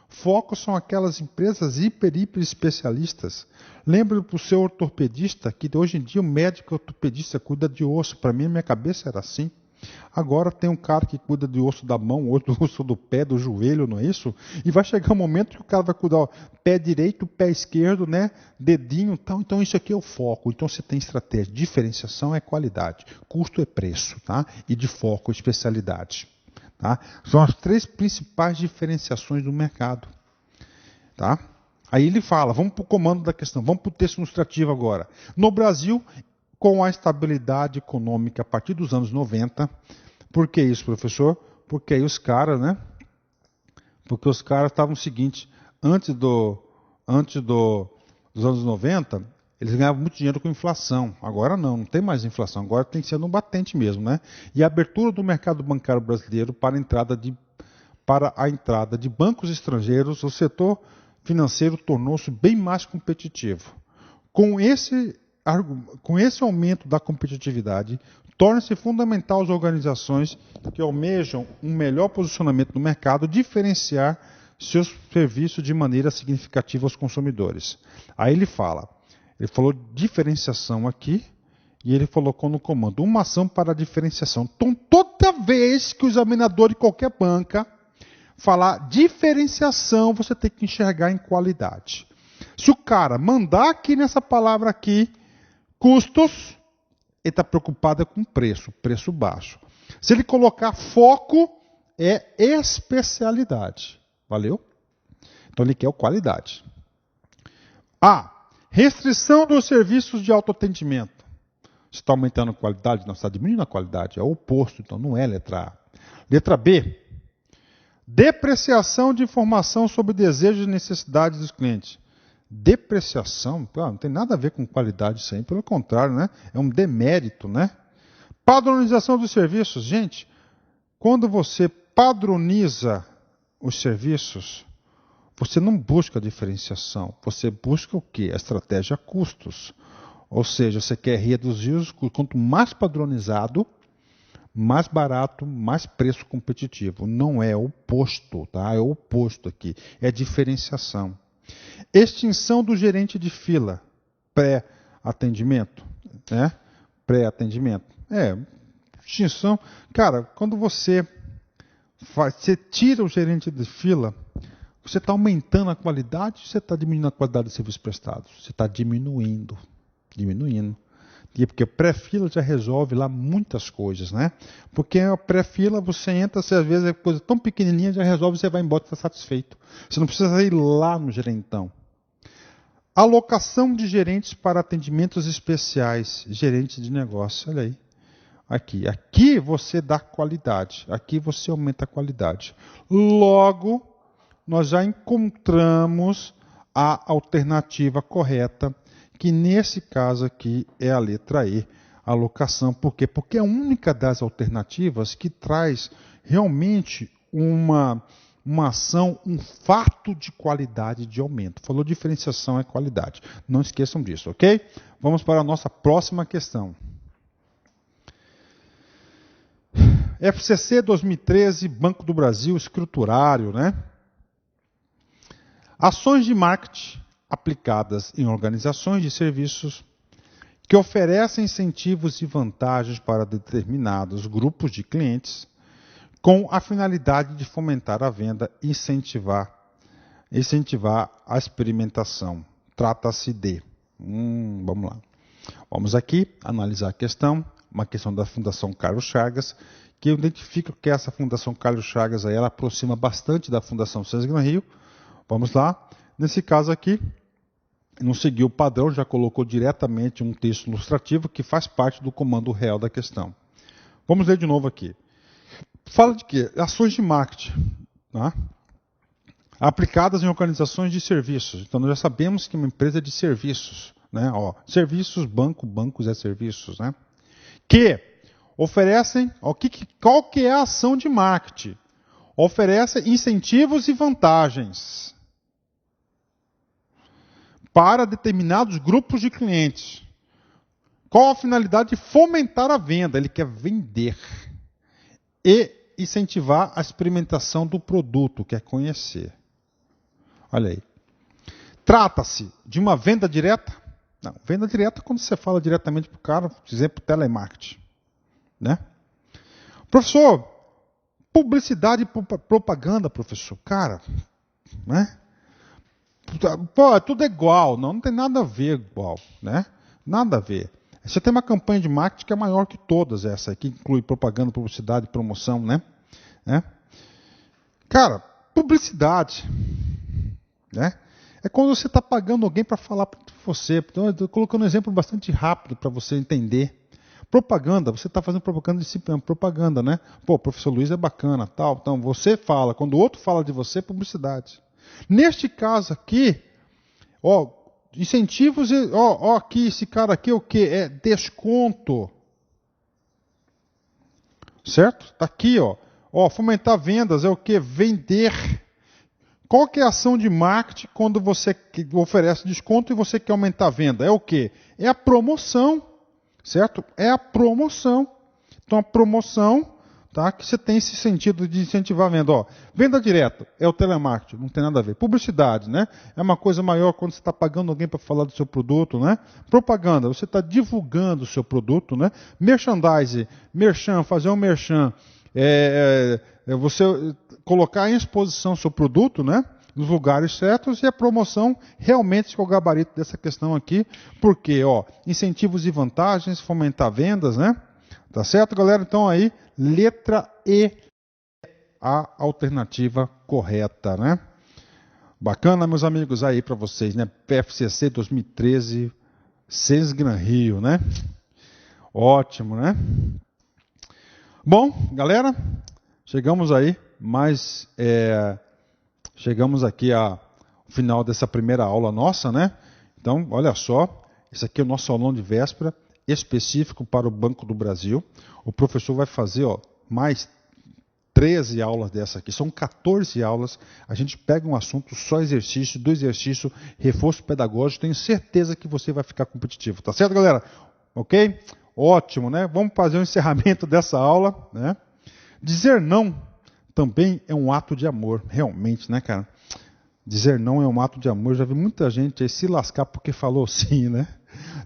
Foco são aquelas empresas hiper especialistas. Lembra para o seu ortopedista que hoje em dia o médico ortopedista cuida de osso. Para mim, minha cabeça era assim. Agora tem um cara que cuida do osso da mão, outro do osso do pé, do joelho, não é isso? E vai chegar um momento que o cara vai cuidar ó, pé direito, pé esquerdo, né? Dedinho, tal. Então isso aqui é o foco. Então você tem estratégia. Diferenciação é qualidade, custo é preço, tá? E de foco, especialidade. Tá? São as três principais diferenciações do mercado. Tá? Aí ele fala, vamos para o comando da questão, vamos para o texto ilustrativo agora. No Brasil, com a estabilidade econômica a partir dos anos 90, por que isso, professor? Porque aí os caras, né? Porque os caras estavam o seguinte, antes dos anos 90, eles ganhavam muito dinheiro com inflação. Agora não tem mais inflação. Agora tem que ser no batente mesmo, né? E a abertura do mercado bancário brasileiro para a entrada de bancos estrangeiros, o setor financeiro tornou-se bem mais competitivo. Com esse aumento da competitividade, torna-se fundamental às organizações que almejam um melhor posicionamento no mercado diferenciar seus serviços de maneira significativa aos consumidores. Aí ele falou diferenciação aqui, e ele colocou no comando uma ação para diferenciação. Então, toda vez que o examinador de qualquer banca falar diferenciação, você tem que enxergar em qualidade. Se o cara mandar aqui nessa palavra aqui, custos, ele está preocupado com preço baixo. Se ele colocar foco, é especialidade. Valeu? Então ele quer qualidade. A. Restrição dos serviços de autoatendimento. Você está aumentando a qualidade? Não, você está diminuindo a qualidade. É o oposto, então não é letra A. Letra B. Depreciação de informação sobre desejos e necessidades dos clientes. Depreciação? Não tem nada a ver com qualidade isso aí, pelo contrário, né? É um demérito, né? Padronização dos serviços. Gente, quando você padroniza os serviços, você não busca diferenciação. Você busca o quê? A estratégia custos. Ou seja, você quer reduzir os custos. Quanto mais padronizado, mais barato, mais preço competitivo. Não é o oposto, tá? É o oposto aqui. É diferenciação. Extinção do gerente de fila. Pré-atendimento. Né? Pré-atendimento. Extinção. Cara, quando você tira o gerente de fila, você está aumentando a qualidade ou você está diminuindo a qualidade dos serviços prestados? Você está diminuindo. E porque pré-fila já resolve lá muitas coisas, né? Porque a pré-fila você entra, você às vezes é coisa tão pequenininha, já resolve, você vai embora e está satisfeito. Você não precisa ir lá no gerentão. Alocação de gerentes para atendimentos especiais, gerentes de negócio, olha aí. Aqui você dá qualidade, aqui você aumenta a qualidade. Logo, nós já encontramos a alternativa correta, que nesse caso aqui é a letra E, alocação. Por quê? Porque é a única das alternativas que traz realmente uma ação, um fato de qualidade de aumento. Falou diferenciação é qualidade. Não esqueçam disso, ok? Vamos para a nossa próxima questão. FCC 2013, Banco do Brasil, escriturário, né? Ações de marketing aplicadas em organizações de serviços que oferecem incentivos e vantagens para determinados grupos de clientes com a finalidade de fomentar a venda e incentivar a experimentação. Trata-se de... vamos lá. Vamos aqui analisar a questão, uma questão da Fundação Carlos Chagas, que eu identifico que essa Fundação Carlos Chagas aí, ela aproxima bastante da Fundação César Gran Rio. Vamos lá. Nesse caso aqui, não seguiu o padrão, já colocou diretamente um texto ilustrativo que faz parte do comando real da questão. Vamos ler de novo aqui. Fala de quê? Ações de marketing, tá? Aplicadas em organizações de serviços. Então, nós já sabemos que uma empresa é de serviços, né? Serviços, bancos é serviços, né? Que oferecem, qual que é a ação de marketing? Oferece incentivos e vantagens para determinados grupos de clientes. Qual a finalidade de fomentar a venda? Ele quer vender. E incentivar a experimentação do produto, quer conhecer. Olha aí. Trata-se de uma venda direta? Não, venda direta é quando você fala diretamente para o cara, por exemplo, telemarketing. Né? Professor, publicidade e propaganda, professor. Cara, né? Pô, tudo é igual, não tem nada a ver igual, né? Nada a ver. Você tem uma campanha de marketing que é maior que todas essa aqui, inclui propaganda, publicidade, promoção, né? Cara, publicidade, né? É quando você está pagando alguém para falar para você. Então, eu estou colocando um exemplo bastante rápido para você entender. Propaganda, você está fazendo propaganda de si mesmo, propaganda, né? Pô, o professor Luiz é bacana, tal. Então, você fala, quando o outro fala de você, é publicidade. Neste caso aqui, incentivos, aqui, esse cara aqui é o quê? É desconto. Certo? Está aqui, fomentar vendas é o quê? Vender. Qual que é a ação de marketing quando você oferece desconto e você quer aumentar a venda? É o quê? É a promoção. Certo? É a promoção. Então, a promoção, tá? Que você tem esse sentido de incentivar a venda. Ó, venda direta é o telemarketing, não tem nada a ver. Publicidade, né? É uma coisa maior quando você está pagando alguém para falar do seu produto, né? Propaganda, você está divulgando o seu produto, né? Merchandising, merchan, fazer um merchan, você colocar em exposição o seu produto, né? Nos lugares certos, e a promoção realmente é o gabarito dessa questão aqui, porque, ó, incentivos e vantagens, fomentar vendas, né? Tá certo, galera? Então aí, letra E, a alternativa correta, né? Bacana, meus amigos, aí para vocês, né? PFCC 2013, Sales Gran Rio, né? Ótimo, né? Bom, galera, chegamos aí, chegamos aqui ao final dessa primeira aula nossa, né? Então, olha só, esse aqui é o nosso aulão de véspera, específico para o Banco do Brasil. O professor vai fazer, ó, mais 13 aulas dessa aqui, são 14 aulas. A gente pega um assunto, só exercício, do exercício, reforço pedagógico. Tenho certeza que você vai ficar competitivo, tá certo, galera? Ok? Ótimo, né? Vamos fazer o encerramento dessa aula, né? Dizer não também é um ato de amor, realmente, né, cara? Dizer não é um ato de amor. Já vi muita gente aí se lascar porque falou sim, né?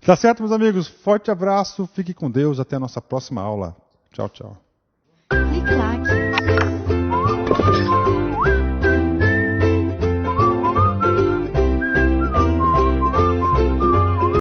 Tá certo, meus amigos? Forte abraço, fique com Deus, até a nossa próxima aula. Tchau, tchau. Clique like.